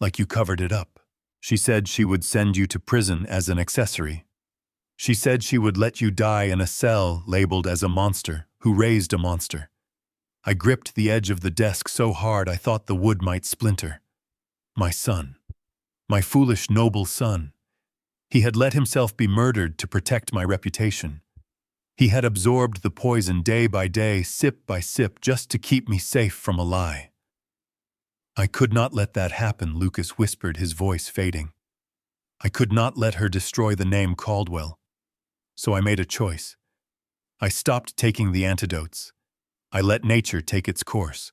A: Like you covered it up. She said she would send you to prison as an accessory. She said she would let you die in a cell labeled as a monster who raised a monster. I gripped the edge of the desk so hard I thought the wood might splinter. My son. My foolish, noble son. He had let himself be murdered to protect my reputation. He had absorbed the poison day by day, sip by sip, just to keep me safe from a lie. I could not let that happen, Lucas whispered, his voice fading. I could not let her destroy the name Caldwell. So I made a choice. I stopped taking the antidotes. I let nature take its course.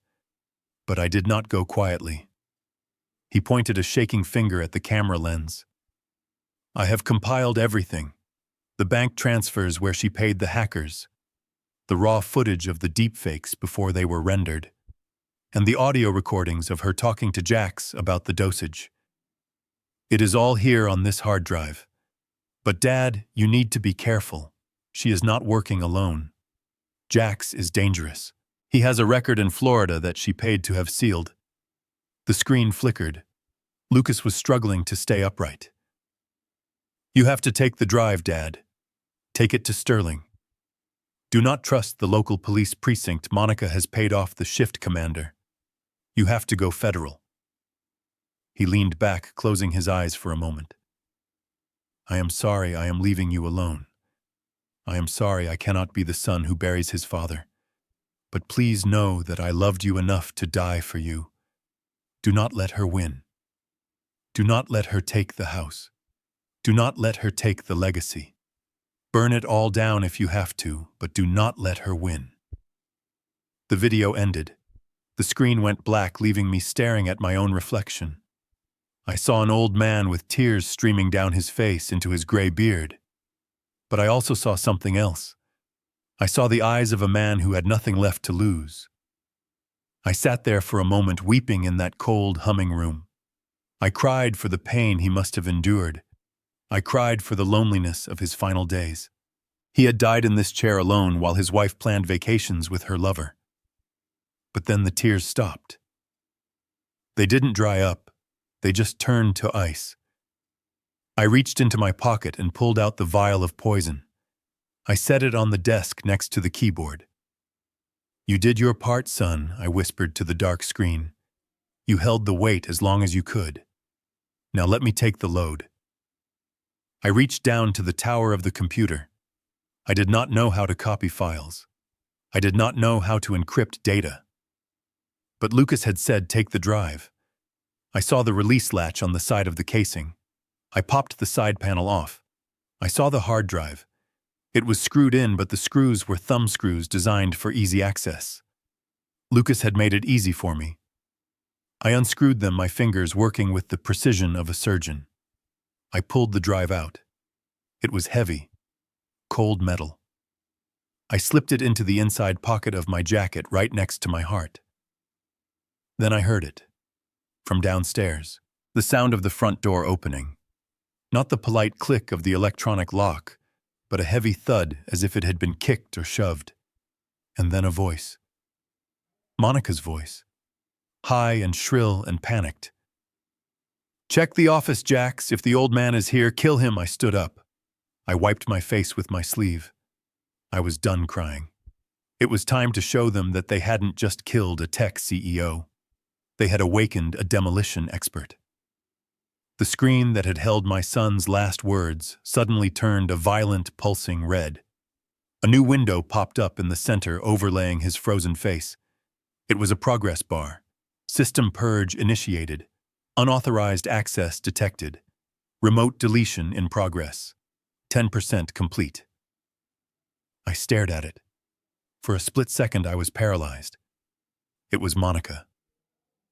A: But I did not go quietly. He pointed a shaking finger at the camera lens. I have compiled everything. The bank transfers where she paid the hackers. The raw footage of the deepfakes before they were rendered. And the audio recordings of her talking to Jax about the dosage. It is all here on this hard drive. But Dad, you need to be careful. She is not working alone. Jax is dangerous. He has a record in Florida that she paid to have sealed. The screen flickered. Lucas was struggling to stay upright. You have to take the drive, Dad. Take it to Sterling. Do not trust the local police precinct. Monica has paid off the shift commander. You have to go federal. He leaned back, closing his eyes for a moment. I am sorry I am leaving you alone. I am sorry I cannot be the son who buries his father. But please know that I loved you enough to die for you. Do not let her win. Do not let her take the house. Do not let her take the legacy. Burn it all down if you have to, but do not let her win. The video ended. The screen went black, leaving me staring at my own reflection. I saw an old man with tears streaming down his face into his gray beard. But I also saw something else. I saw the eyes of a man who had nothing left to lose. I sat there for a moment, weeping in that cold, humming room. I cried for the pain he must have endured. I cried for the loneliness of his final days. He had died in this chair alone while his wife planned vacations with her lover. But then the tears stopped. They didn't dry up. They just turned to ice. I reached into my pocket and pulled out the vial of poison. I set it on the desk next to the keyboard. You did your part, son, I whispered to the dark screen. You held the weight as long as you could. Now let me take the load. I reached down to the tower of the computer. I did not know how to copy files. I did not know how to encrypt data. But Lucas had said take the drive. I saw the release latch on the side of the casing. I popped the side panel off. I saw the hard drive. It was screwed in, but the screws were thumb screws designed for easy access. Lucas had made it easy for me. I unscrewed them, my fingers working with the precision of a surgeon. I pulled the drive out. It was heavy, cold metal. I slipped it into the inside pocket of my jacket right next to my heart. Then I heard it. From downstairs, the sound of the front door opening. Not the polite click of the electronic lock, but a heavy thud as if it had been kicked or shoved. And then a voice. Monica's voice. High and shrill and panicked. Check the office, Jax. If the old man is here, kill him. I stood up. I wiped my face with my sleeve. I was done crying. It was time to show them that they hadn't just killed a tech CEO. They had awakened a demolition expert. The screen that had held my son's last words suddenly turned a violent, pulsing red. A new window popped up in the center, overlaying his frozen face. It was a progress bar. System purge initiated. Unauthorized access detected. Remote deletion in progress. 10% complete. I stared at it. For a split second, I was paralyzed. It was Monica.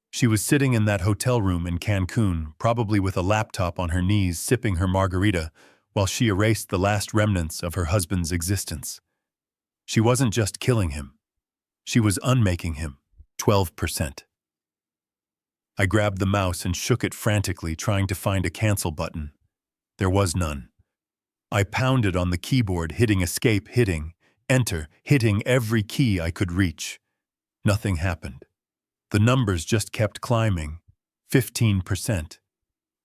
A: She was sitting in that hotel room in Cancun, probably with a laptop on her knees, sipping her margarita, while she erased the last remnants of her husband's existence. She wasn't just killing him. She was unmaking him. 12%. I grabbed the mouse and shook it frantically, trying to find a cancel button. There was none. I pounded on the keyboard, hitting escape, hitting enter, hitting every key I could reach. Nothing happened. The numbers just kept climbing. 15%.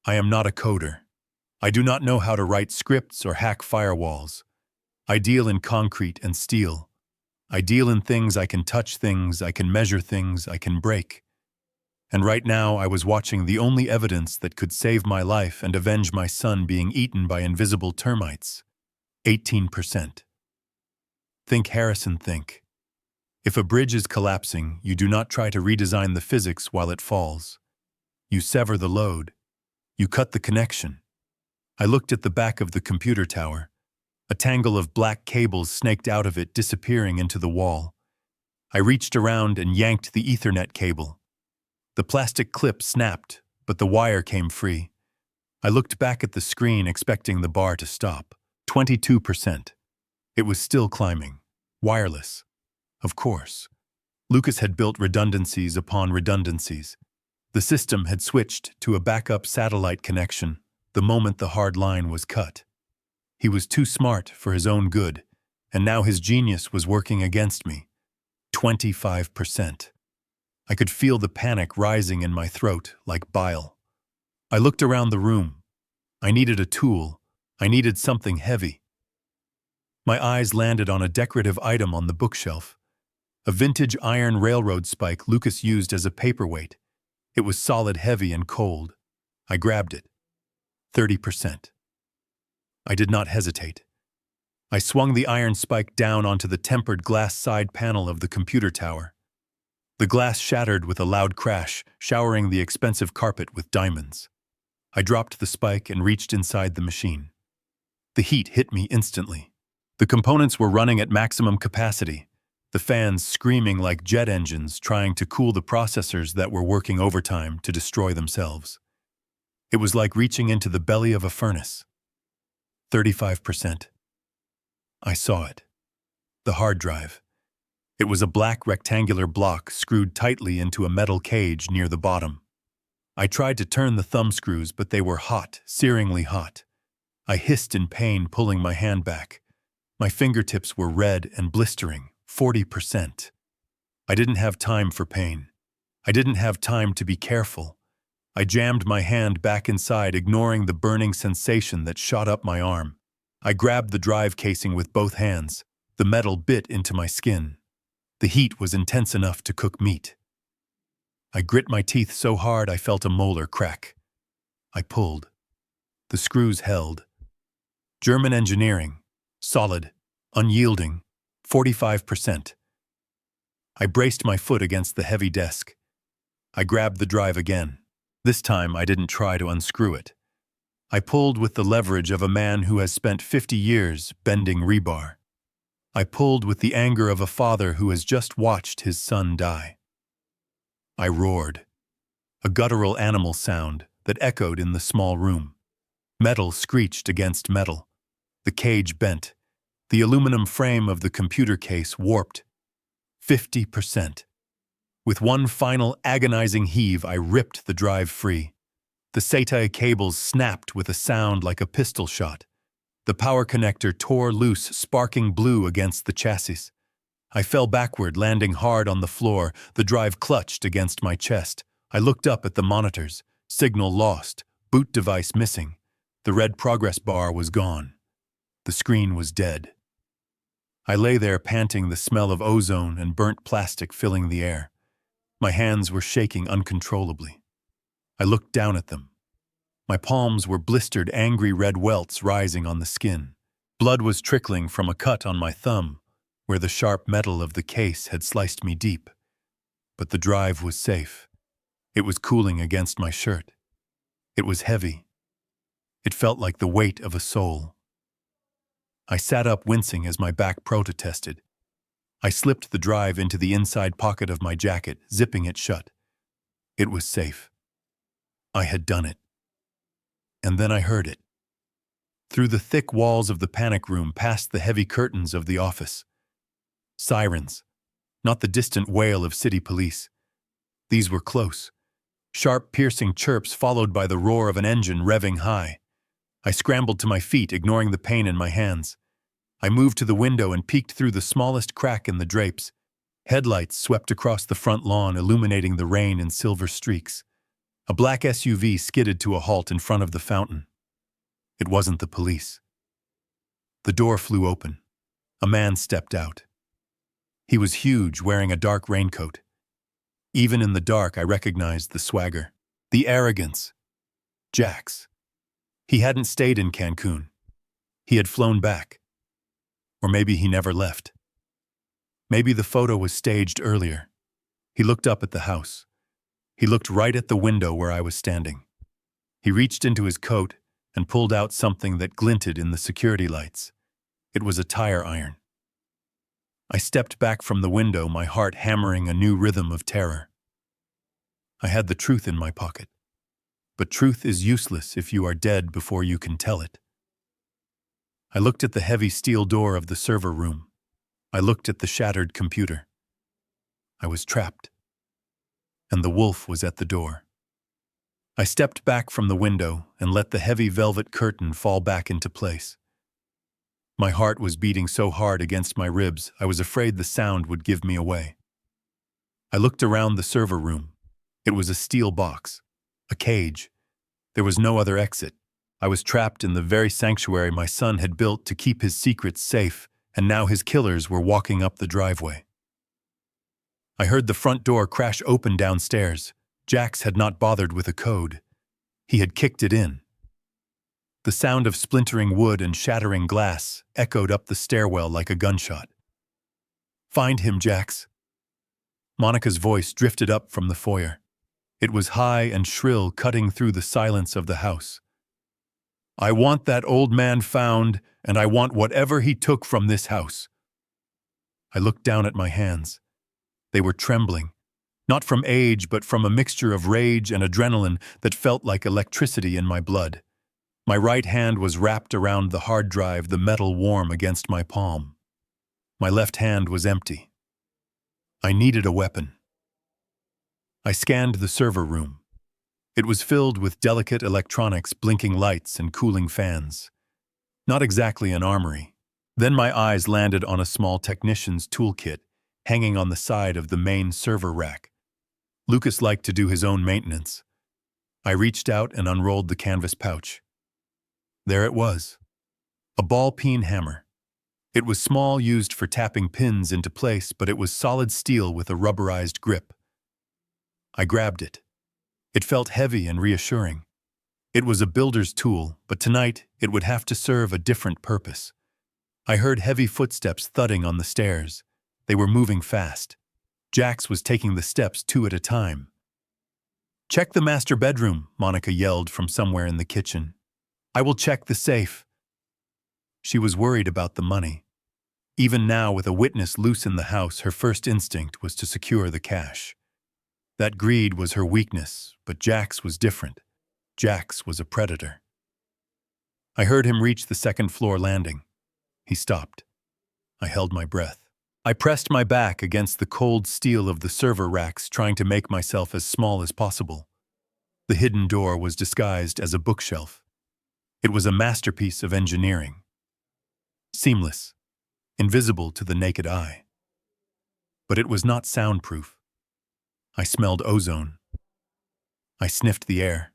A: I am not a coder. I do not know how to write scripts or hack firewalls. I deal in concrete and steel. I deal in things I can touch, things I can measure, things I can break. And right now I was watching the only evidence that could save my life and avenge my son being eaten by invisible termites. 18%. Think, Harrison, think. If a bridge is collapsing, you do not try to redesign the physics while it falls. You sever the load. You cut the connection. I looked at the back of the computer tower. A tangle of black cables snaked out of it, disappearing into the wall. I reached around and yanked the Ethernet cable. The plastic clip snapped, but the wire came free. I looked back at the screen, expecting the bar to stop. 22%. It was still climbing. Wireless. Of course. Lucas had built redundancies upon redundancies. The system had switched to a backup satellite connection the moment the hard line was cut. He was too smart for his own good, and now his genius was working against me. 25%. I could feel the panic rising in my throat like bile. I looked around the room. I needed a tool. I needed something heavy. My eyes landed on a decorative item on the bookshelf. A vintage iron railroad spike Lucas used as a paperweight. It was solid, heavy, and cold. I grabbed it. 30%. I did not hesitate. I swung the iron spike down onto the tempered glass side panel of the computer tower. The glass shattered with a loud crash, showering the expensive carpet with diamonds. I dropped the spike and reached inside the machine. The heat hit me instantly. The components were running at maximum capacity, the fans screaming like jet engines trying to cool the processors that were working overtime to destroy themselves. It was like reaching into the belly of a furnace. 35%. I saw it. The hard drive. It was a black rectangular block screwed tightly into a metal cage near the bottom. I tried to turn the thumb screws, but they were hot, searingly hot. I hissed in pain, pulling my hand back. My fingertips were red and blistering. 40%. I didn't have time for pain. I didn't have time to be careful. I jammed my hand back inside, ignoring the burning sensation that shot up my arm. I grabbed the drive casing with both hands. The metal bit into my skin. The heat was intense enough to cook meat. I grit my teeth so hard I felt a molar crack. I pulled. The screws held. German engineering. Solid. Unyielding. 45%. I braced my foot against the heavy desk. I grabbed the drive again. This time I didn't try to unscrew it. I pulled with the leverage of a man who has spent 50 years bending rebar. I pulled with the anger of a father who has just watched his son die. I roared. A guttural animal sound that echoed in the small room. Metal screeched against metal. The cage bent. The aluminum frame of the computer case warped. 50%. With one final agonizing heave, I ripped the drive free. The SATA cables snapped with a sound like a pistol shot. The power connector tore loose, sparking blue against the chassis. I fell backward, landing hard on the floor. The drive clutched against my chest. I looked up at the monitors. Signal lost. Boot device missing. The red progress bar was gone. The screen was dead. I lay there panting, the smell of ozone and burnt plastic filling the air. My hands were shaking uncontrollably. I looked down at them. My palms were blistered, angry red welts rising on the skin. Blood was trickling from a cut on my thumb, where the sharp metal of the case had sliced me deep. But the drive was safe. It was cooling against my shirt. It was heavy. It felt like the weight of a soul. I sat up, wincing as my back protested. I slipped the drive into the inside pocket of my jacket, zipping it shut. It was safe. I had done it. And then I heard it. Through the thick walls of the panic room, past the heavy curtains of the office. Sirens. Not the distant wail of city police. These were close. Sharp, piercing chirps followed by the roar of an engine revving high. I scrambled to my feet, ignoring the pain in my hands. I moved to the window and peeked through the smallest crack in the drapes. Headlights swept across the front lawn, illuminating the rain in silver streaks. A black SUV skidded to a halt in front of the fountain. It wasn't the police. The door flew open. A man stepped out. He was huge, wearing a dark raincoat. Even in the dark, I recognized the swagger, the arrogance. Jax. He hadn't stayed in Cancun. He had flown back. Or maybe he never left. Maybe the photo was staged earlier. He looked up at the house. He looked right at the window where I was standing. He reached into his coat and pulled out something that glinted in the security lights. It was a tire iron. I stepped back from the window, my heart hammering a new rhythm of terror. I had the truth in my pocket. But truth is useless if you are dead before you can tell it. I looked at the heavy steel door of the server room. I looked at the shattered computer. I was trapped. And the wolf was at the door. I stepped back from the window and let the heavy velvet curtain fall back into place. My heart was beating so hard against my ribs, I was afraid the sound would give me away. I looked around the server room. It was a steel box, a cage. There was no other exit. I was trapped in the very sanctuary my son had built to keep his secrets safe, and now his killers were walking up the driveway. I heard the front door crash open downstairs. Jax had not bothered with a code. He had kicked it in. The sound of splintering wood and shattering glass echoed up the stairwell like a gunshot. "Find him, Jax." Monica's voice drifted up from the foyer. It was high and shrill, cutting through the silence of the house. "I want that old man found, and I want whatever he took from this house." I looked down at my hands. They were trembling, not from age, but from a mixture of rage and adrenaline that felt like electricity in my blood. My right hand was wrapped around the hard drive, the metal warm against my palm. My left hand was empty. I needed a weapon. I scanned the server room. It was filled with delicate electronics, blinking lights and cooling fans. Not exactly an armory. Then my eyes landed on a small technician's toolkit hanging on the side of the main server rack. Lucas liked to do his own maintenance. I reached out and unrolled the canvas pouch. There it was. A ball-peen hammer. It was small, used for tapping pins into place, but it was solid steel with a rubberized grip. I grabbed it. It felt heavy and reassuring. It was a builder's tool, but tonight it would have to serve a different purpose. I heard heavy footsteps thudding on the stairs. They were moving fast. Jax was taking the steps 2 at a time. "Check the master bedroom," Monica yelled from somewhere in the kitchen. "I will check the safe." She was worried about the money. Even now, with a witness loose in the house, her first instinct was to secure the cash. That greed was her weakness, but Jax was different. Jax was a predator. I heard him reach the second-floor landing. He stopped. I held my breath. I pressed my back against the cold steel of the server racks, trying to make myself as small as possible. The hidden door was disguised as a bookshelf. It was a masterpiece of engineering. Seamless, invisible to the naked eye. But it was not soundproof. I smelled ozone. I sniffed the air.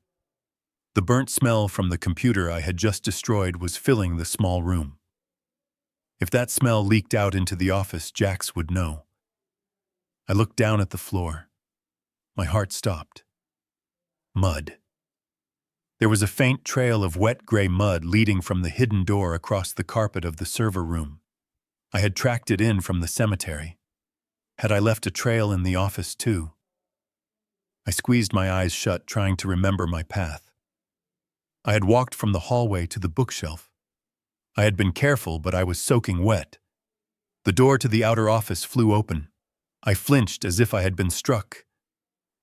A: The burnt smell from the computer I had just destroyed was filling the small room. If that smell leaked out into the office, Jax would know. I looked down at the floor. My heart stopped. Mud. There was a faint trail of wet gray mud leading from the hidden door across the carpet of the server room. I had tracked it in from the cemetery. Had I left a trail in the office too? I squeezed my eyes shut, trying to remember my path. I had walked from the hallway to the bookshelf. I had been careful, but I was soaking wet. The door to the outer office flew open. I flinched as if I had been struck.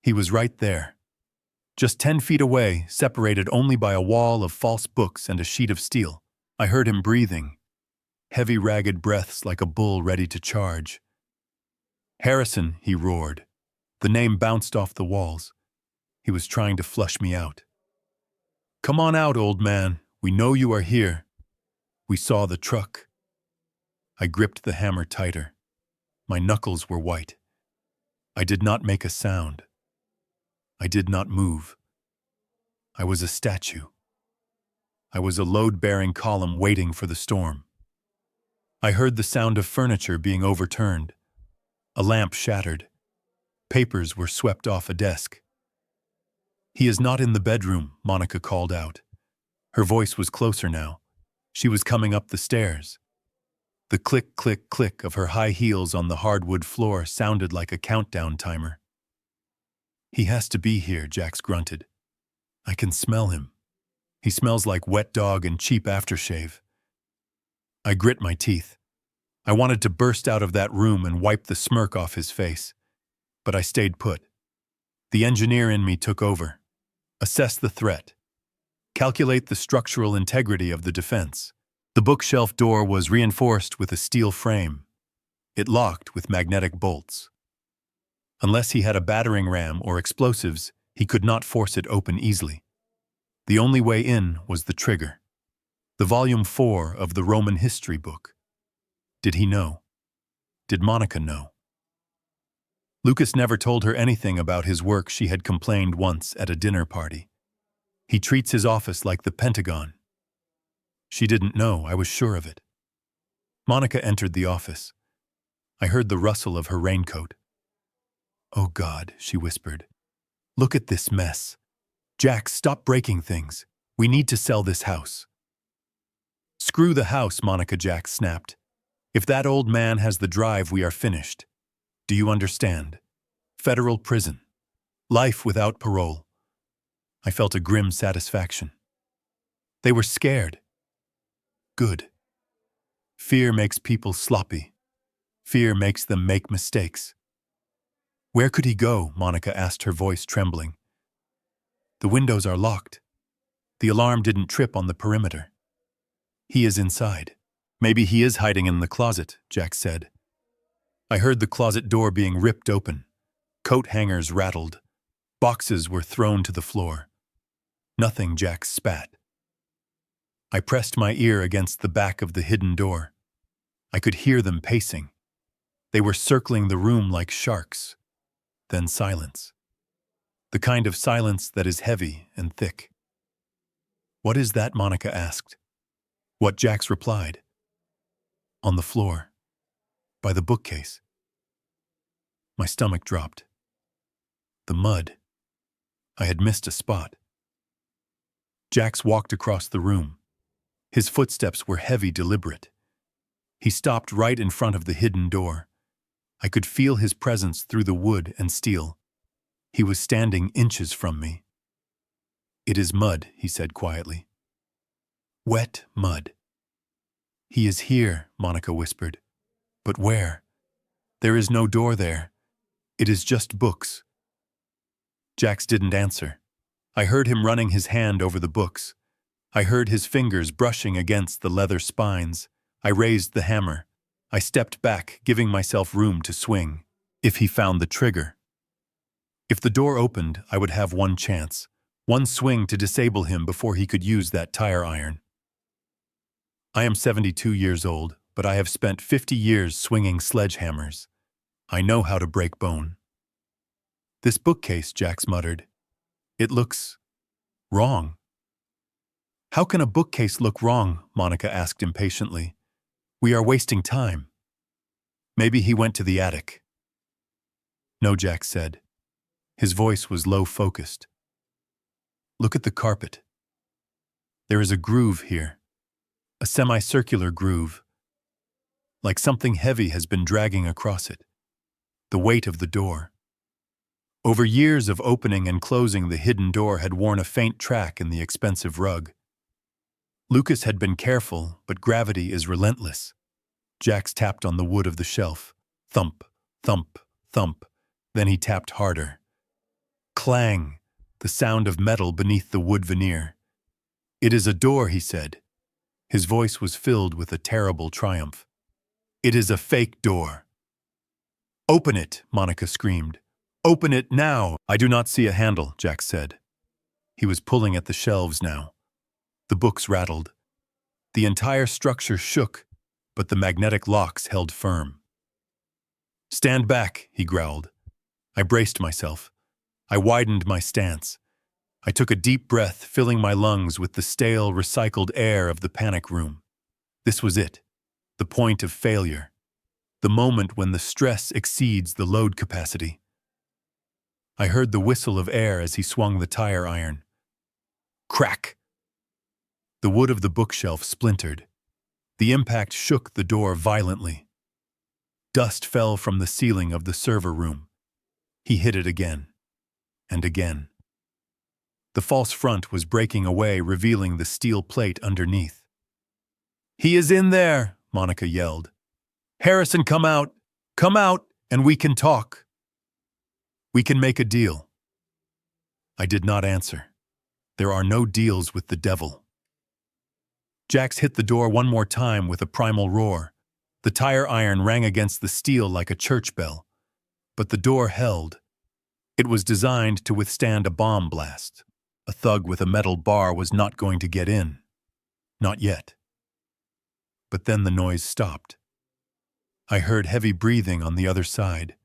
A: He was right there. Just 10 feet away, separated only by a wall of false books and a sheet of steel. I heard him breathing. Heavy, ragged breaths like a bull ready to charge. "Harrison," he roared. The name bounced off the walls. He was trying to flush me out. "Come on out, old man. We know you are here. We saw the truck." I gripped the hammer tighter. My knuckles were white. I did not make a sound. I did not move. I was a statue. I was a load-bearing column waiting for the storm. I heard the sound of furniture being overturned. A lamp shattered. Papers were swept off a desk. "He is not in the bedroom," Monica called out. Her voice was closer now. She was coming up the stairs. The click, click, click of her high heels on the hardwood floor sounded like a countdown timer. "He has to be here," Jax grunted. "I can smell him. He smells like wet dog and cheap aftershave." I grit my teeth. I wanted to burst out of that room and wipe the smirk off his face. But I stayed put. The engineer in me took over. Assess the threat. Calculate the structural integrity of the defense. The bookshelf door was reinforced with a steel frame. It locked with magnetic bolts. Unless he had a battering ram or explosives, he could not force it open easily. The only way in was the trigger. The volume 4 of the Roman history book. Did he know? Did Monica know? Lucas never told her anything about his work. She had complained once at a dinner party. He treats his office like the Pentagon. She didn't know, I was sure of it. Monica entered the office. I heard the rustle of her raincoat. "Oh God," she whispered. "Look at this mess. Jax, stop breaking things. We need to sell this house." "Screw the house," Monica Jax snapped. "If that old man has the drive, we are finished. Do you understand? Federal prison. Life without parole." I felt a grim satisfaction. They were scared. Good. Fear makes people sloppy. Fear makes them make mistakes. "Where could he go?" Monica asked, her voice trembling. "The windows are locked. The alarm didn't trip on the perimeter. He is inside." "Maybe he is hiding in the closet," Jax said. I heard the closet door being ripped open. Coat hangers rattled. Boxes were thrown to the floor. "Nothing," Jax spat. I pressed my ear against the back of the hidden door. I could hear them pacing. They were circling the room like sharks. Then silence. The kind of silence that is heavy and thick. "What is that?" Monica asked. What Jax replied. "On the floor. By the bookcase." My stomach dropped. The mud. I had missed a spot. Jax walked across the room. His footsteps were heavy, deliberate. He stopped right in front of the hidden door. I could feel his presence through the wood and steel. He was standing inches from me. "It is mud," he said quietly. "Wet mud." "He is here," Monica whispered. "But where? There is no door there. It is just books." Jax didn't answer. I heard him running his hand over the books. I heard his fingers brushing against the leather spines. I raised the hammer. I stepped back, giving myself room to swing. If he found the trigger. If the door opened, I would have one chance. One swing to disable him before he could use that tire iron. I am 72 years old, but I have spent 50 years swinging sledgehammers. I know how to break bone. "This bookcase," Jax muttered. "It looks wrong." "How can a bookcase look wrong?" Monica asked impatiently. We are wasting time. Maybe he went to the attic. No, Jack said. His voice was low-focused. Look at the carpet. There is a groove here. A semicircular groove. Like something heavy has been dragging across it. The weight of the door. Over years of opening and closing, the hidden door had worn a faint track in the expensive rug. Lucas had been careful, but gravity is relentless. Jax tapped on the wood of the shelf. Thump, thump, thump. Then he tapped harder. Clang, the sound of metal beneath the wood veneer. It is a door, he said. His voice was filled with a terrible triumph. It is a fake door. Open it, Monica screamed. Open it now! I do not see a handle, Jack said. He was pulling at the shelves now. The books rattled. The entire structure shook, but the magnetic locks held firm. Stand back, he growled. I braced myself. I widened my stance. I took a deep breath, filling my lungs with the stale, recycled air of the panic room. This was it, the point of failure, the moment when the stress exceeds the load capacity. I heard the whistle of air as he swung the tire iron. Crack! The wood of the bookshelf splintered. The impact shook the door violently. Dust fell from the ceiling of the server room. He hit it again, and again. The false front was breaking away, revealing the steel plate underneath. He is in there, Monica yelled. Harrison, come out, and we can talk. We can make a deal. I did not answer. There are no deals with the devil. Jax hit the door one more time with a primal roar. The tire iron rang against the steel like a church bell. But the door held. It was designed to withstand a bomb blast. A thug with a metal bar was not going to get in. Not yet. But then the noise stopped. I heard heavy breathing on the other side.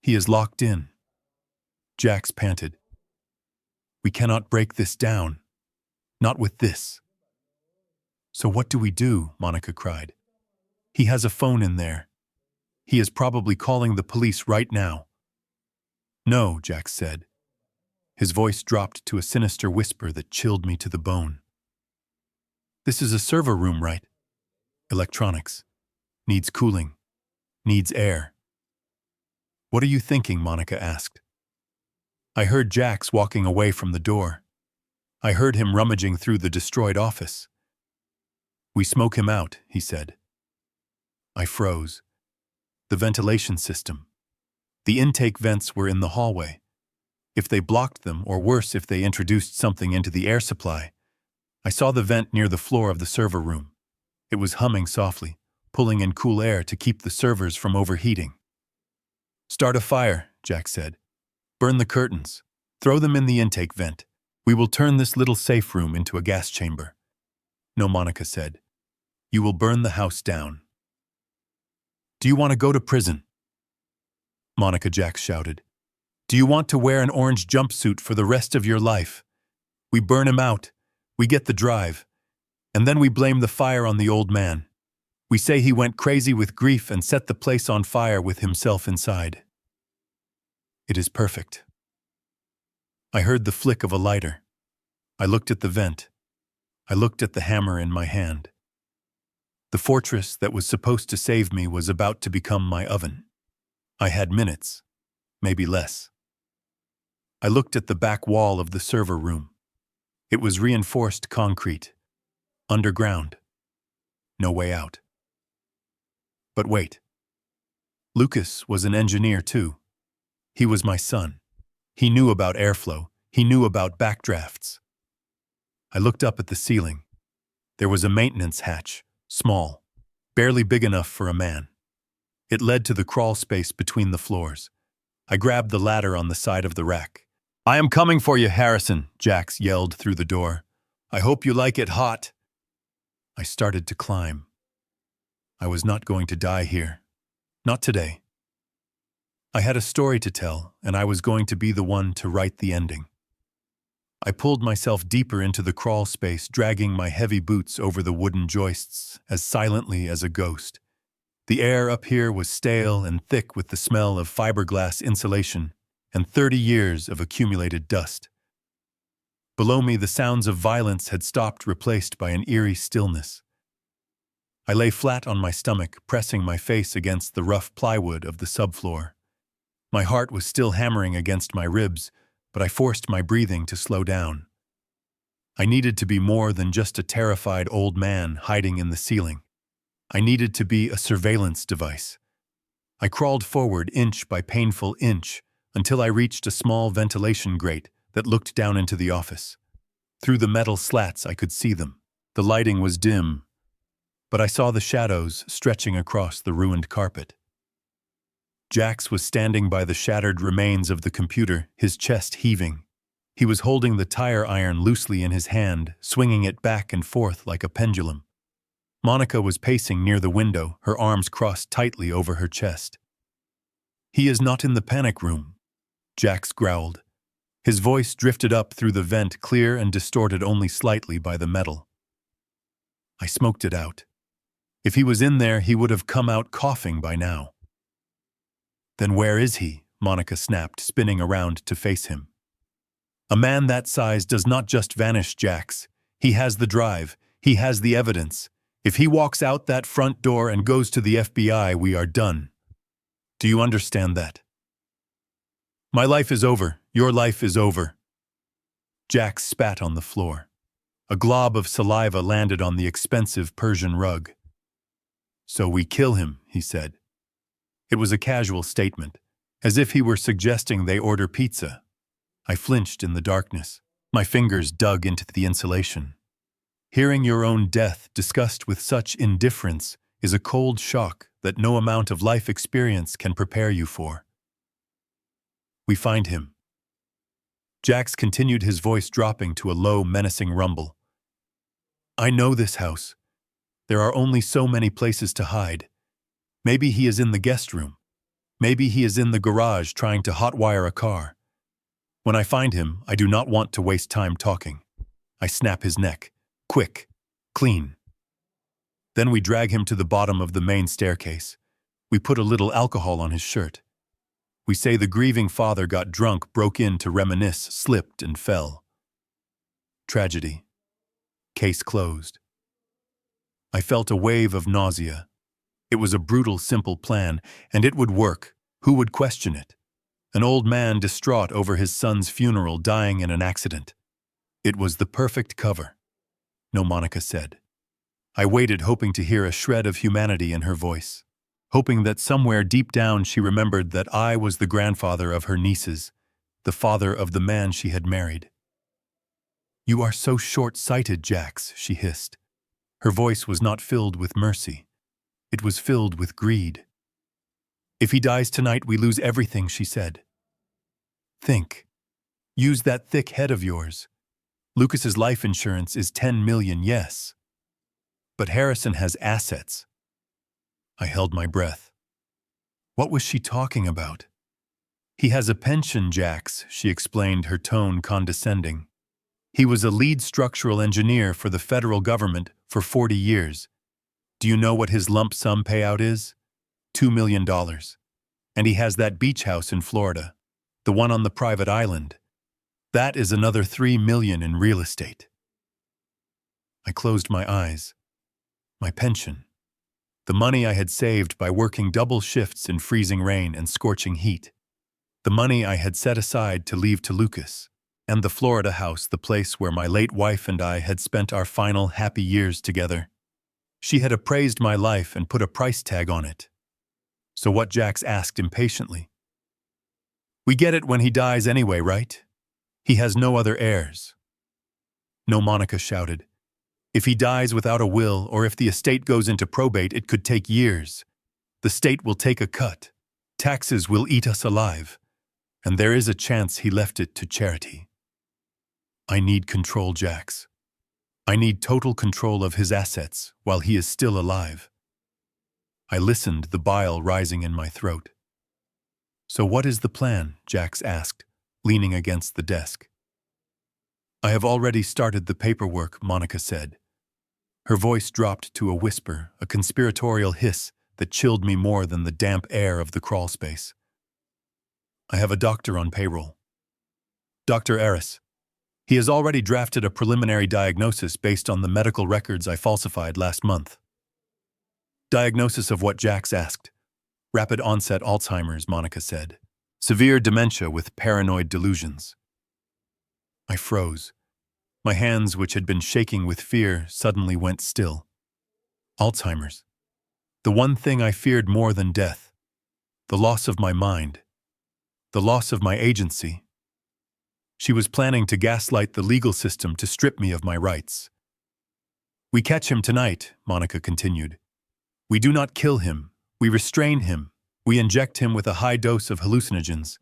A: He is locked in. Jax panted. We cannot break this down. Not with this. So what do we do? Monica cried. He has a phone in there. He is probably calling the police right now. No, Jax said. His voice dropped to a sinister whisper that chilled me to the bone. This is a server room, right? Electronics. Needs cooling. Needs air. What are you thinking? Monica asked. I heard Jax walking away from the door. I heard him rummaging through the destroyed office. We smoke him out, he said. I froze. The ventilation system. The intake vents were in the hallway. If they blocked them, or worse, if they introduced something into the air supply. I saw the vent near the floor of the server room. It was humming softly, pulling in cool air to keep the servers from overheating. Start a fire, Jack said. Burn the curtains. Throw them in the intake vent. We will turn this little safe room into a gas chamber. No, Monica said. You will burn the house down. Do you want to go to prison? Monica, Jack shouted. Do you want to wear an orange jumpsuit for the rest of your life? We burn him out. We get the drive. And then we blame the fire on the old man. We say he went crazy with grief and set the place on fire with himself inside. It is perfect. I heard the flick of a lighter. I looked at the vent. I looked at the hammer in my hand. The fortress that was supposed to save me was about to become my oven. I had minutes, maybe less. I looked at the back wall of the server room. It was reinforced concrete, underground, no way out. But wait. Lucas was an engineer too. He was my son. He knew about airflow. He knew about backdrafts. I looked up at the ceiling. There was a maintenance hatch, small, barely big enough for a man. It led to the crawl space between the floors. I grabbed the ladder on the side of the rack. I am coming for you, Harrison, Jax yelled through the door. I hope you like it hot. I started to climb. I was not going to die here. Not today. I had a story to tell, and I was going to be the one to write the ending. I pulled myself deeper into the crawl space, dragging my heavy boots over the wooden joists as silently as a ghost. The air up here was stale and thick with the smell of fiberglass insulation and 30 years of accumulated dust. Below me, the sounds of violence had stopped, replaced by an eerie stillness. I lay flat on my stomach, pressing my face against the rough plywood of the subfloor. My heart was still hammering against my ribs, but I forced my breathing to slow down. I needed to be more than just a terrified old man hiding in the ceiling. I needed to be a surveillance device. I crawled forward inch by painful inch until I reached a small ventilation grate that looked down into the office. Through the metal slats I could see them. The lighting was dim, but I saw the shadows stretching across the ruined carpet. Jax was standing by the shattered remains of the computer, his chest heaving. He was holding the tire iron loosely in his hand, swinging it back and forth like a pendulum. Monica was pacing near the window, her arms crossed tightly over her chest. "He is not in the panic room," Jax growled. His voice drifted up through the vent, clear and distorted only slightly by the metal. I smoked it out. If he was in there, he would have come out coughing by now. "Then where is he?" Monica snapped, spinning around to face him. "A man that size does not just vanish, Jax. He has the drive. He has the evidence. If he walks out that front door and goes to the FBI, we are done. Do you understand that? My life is over. Your life is over." Jax spat on the floor. A glob of saliva landed on the expensive Persian rug. "So we kill him," he said. It was a casual statement, as if he were suggesting they order pizza. I flinched in the darkness. My fingers dug into the insulation. Hearing your own death discussed with such indifference is a cold shock that no amount of life experience can prepare you for. "We find him." Jax continued, his voice dropping to a low, menacing rumble. "I know this house. There are only so many places to hide. Maybe he is in the guest room. Maybe he is in the garage trying to hotwire a car. When I find him, I do not want to waste time talking. I snap his neck. Quick. Clean. Then we drag him to the bottom of the main staircase. We put a little alcohol on his shirt. We say the grieving father got drunk, broke in to reminisce, slipped and fell. Tragedy. Case closed. I felt a wave of nausea. It was a brutal, simple plan, and it would work. Who would question it? An old man distraught over his son's funeral, dying in an accident. It was the perfect cover. No, Monica said. I waited, hoping to hear a shred of humanity in her voice, hoping that somewhere deep down she remembered that I was the grandfather of her nieces, the father of the man she had married. "You are so short-sighted, Jax," she hissed. Her voice was not filled with mercy. It was filled with greed. "If he dies tonight, we lose everything," she said. "Think. Use that thick head of yours. Lucas's life insurance is 10 million, yes. But Harrison has assets." I held my breath. What was she talking about? "He has a pension, Jax," she explained, her tone condescending. "He was a lead structural engineer for the federal government for 40 years. Do you know what his lump sum payout is? $2 million. And he has that beach house in Florida, the one on the private island. That is another $3 million in real estate." I closed my eyes. My pension. The money I had saved by working double shifts in freezing rain and scorching heat. The money I had set aside to leave to Lucas. And the Florida house, the place where my late wife and I had spent our final happy years together. She had appraised my life and put a price tag on it. So what? Jax asked impatiently. "We get it when he dies anyway, right? He has no other heirs." "No," Monica shouted. "If he dies without a will, or if the estate goes into probate, it could take years. The state will take a cut. Taxes will eat us alive. And there is a chance he left it to charity." I need control, Jax. I need total control of his assets while he is still alive. I listened, the bile rising in my throat. "So what is the plan?" Jax asked, leaning against the desk. I have already started the paperwork, Monica said. Her voice dropped to a whisper, a conspiratorial hiss that chilled me more than the damp air of the crawl space. I have a doctor on payroll. Dr. Eris. He has already drafted a preliminary diagnosis based on the medical records I falsified last month. Diagnosis of what? Jax asked. Rapid onset Alzheimer's, Monica said. Severe dementia with paranoid delusions. I froze. My hands, which had been shaking with fear, suddenly went still. Alzheimer's. The one thing I feared more than death. The loss of my mind. The loss of my agency. She was planning to gaslight the legal system to strip me of my rights. We catch him tonight, Monica continued. We do not kill him. We restrain him. We inject him with a high dose of hallucinogens.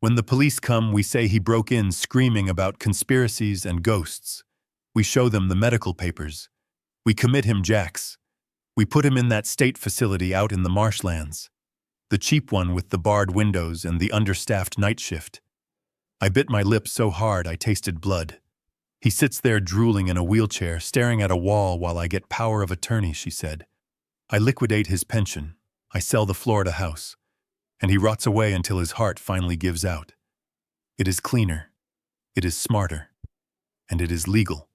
A: When the police come, we say he broke in screaming about conspiracies and ghosts. We show them the medical papers. We commit him, Jax. We put him in that state facility out in the marshlands. The cheap one with the barred windows and the understaffed night shift. I bit my lip so hard I tasted blood. He sits there drooling in a wheelchair, staring at a wall while I get power of attorney, she said. I liquidate his pension. I sell the Florida house. And he rots away until his heart finally gives out. It is cleaner. It is smarter. And it is legal.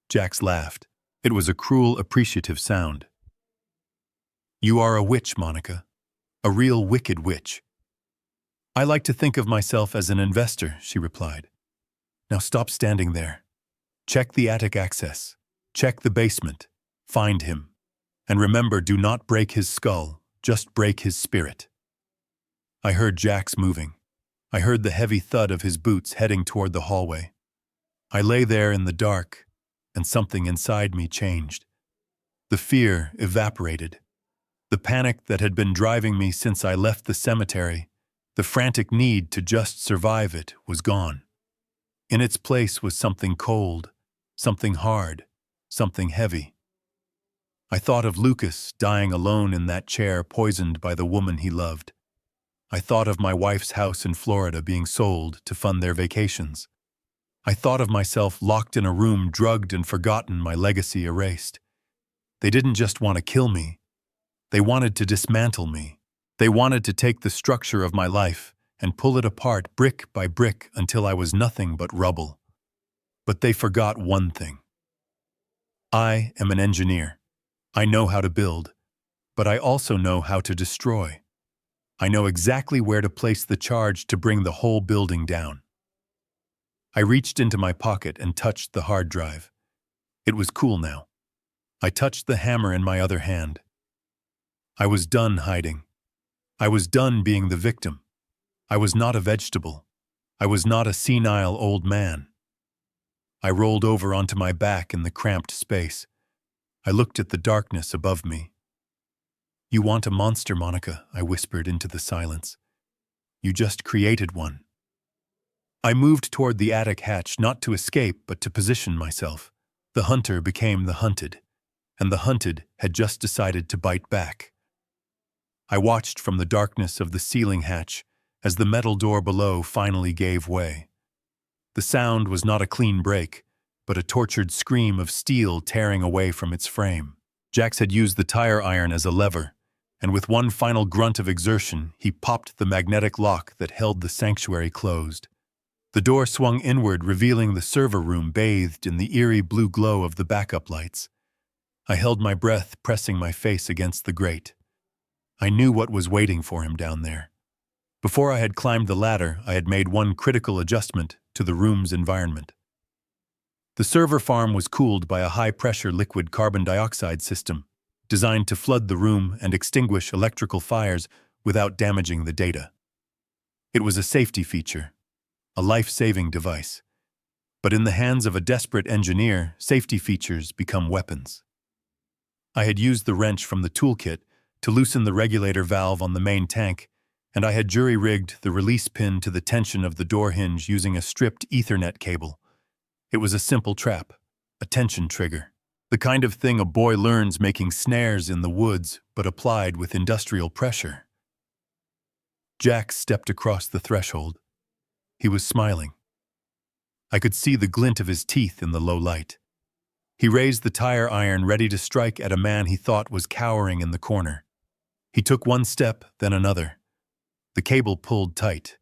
A: Jax laughed. It was a cruel, appreciative sound. You are a witch, Monica. A real wicked witch. I like to think of myself as an investor, she replied. Now stop standing there. Check the attic access. Check the basement. Find him. And remember, do not break his skull, just break his spirit. I heard Jax moving. I heard the heavy thud of his boots heading toward the hallway. I lay there in the dark, and something inside me changed. The fear evaporated. The panic that had been driving me since I left the cemetery, the frantic need to just survive it, was gone. In its place was something cold, something hard, something heavy. I thought of Lucas dying alone in that chair, poisoned by the woman he loved. I thought of my wife's house in Florida being sold to fund their vacations. I thought of myself locked in a room, drugged and forgotten, my legacy erased. They didn't just want to kill me. They wanted to dismantle me. They wanted to take the structure of my life and pull it apart brick by brick until I was nothing but rubble. But they forgot one thing. I am an engineer. I know how to build, but I also know how to destroy. I know exactly where to place the charge to bring the whole building down. I reached into my pocket and touched the hard drive. It was cool now. I touched the hammer in my other hand. I was done hiding. I was done being the victim. I was not a vegetable. I was not a senile old man. I rolled over onto my back in the cramped space. I looked at the darkness above me. You want a monster, Monica, I whispered into the silence. You just created one. I moved toward the attic hatch, not to escape, but to position myself. The hunter became the hunted, and the hunted had just decided to bite back. I watched from the darkness of the ceiling hatch as the metal door below finally gave way. The sound was not a clean break, but a tortured scream of steel tearing away from its frame. Jax had used the tire iron as a lever, and with one final grunt of exertion, he popped the magnetic lock that held the sanctuary closed. The door swung inward, revealing the server room bathed in the eerie blue glow of the backup lights. I held my breath, pressing my face against the grate. I knew what was waiting for him down there. Before I had climbed the ladder, I had made one critical adjustment to the room's environment. The server farm was cooled by a high-pressure liquid carbon dioxide system, designed to flood the room and extinguish electrical fires without damaging the data. It was a safety feature, a life-saving device. But in the hands of a desperate engineer, safety features become weapons. I had used the wrench from the toolkit to loosen the regulator valve on the main tank, and I had jury-rigged the release pin to the tension of the door hinge using a stripped Ethernet cable. It was a simple trap, a tension trigger, the kind of thing a boy learns making snares in the woods, but applied with industrial pressure. Jax stepped across the threshold. He was smiling. I could see the glint of his teeth in the low light. He raised the tire iron ready to strike at a man he thought was cowering in the corner. He took one step, then another. The cable pulled tight.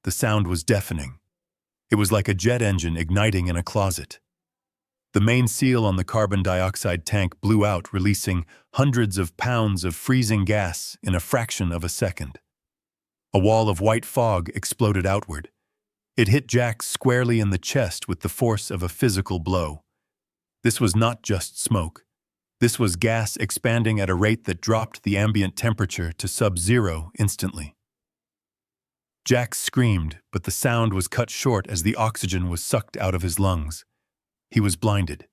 A: The sound was deafening. It was like a jet engine igniting in a closet. The main seal on the carbon dioxide tank blew out, releasing hundreds of pounds of freezing gas in a fraction of a second. A wall of white fog exploded outward. It hit Jack squarely in the chest with the force of a physical blow. This was not just smoke. This was gas expanding at a rate that dropped the ambient temperature to sub-zero instantly. Jack screamed, but the sound was cut short as the oxygen was sucked out of his lungs. He was blinded.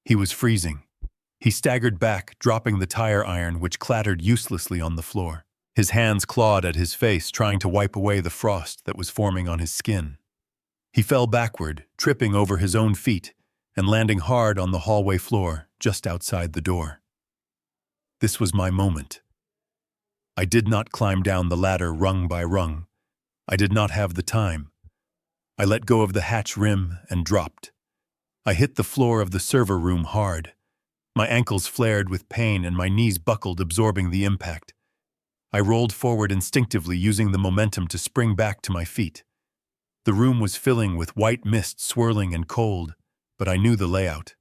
A: He was freezing. He staggered back, dropping the tire iron, which clattered uselessly on the floor. His hands clawed at his face, trying to wipe away the frost that was forming on his skin. He fell backward, tripping over his own feet, and landing hard on the hallway floor just outside the door. This was my moment. I did not climb down the ladder rung by rung. I did not have the time. I let go of the hatch rim and dropped. I hit the floor of the server room hard. My ankles flared with pain and my knees buckled, absorbing the impact. I rolled forward instinctively, using the momentum to spring back to my feet. The room was filling with white mist, swirling and cold, but I knew the layout.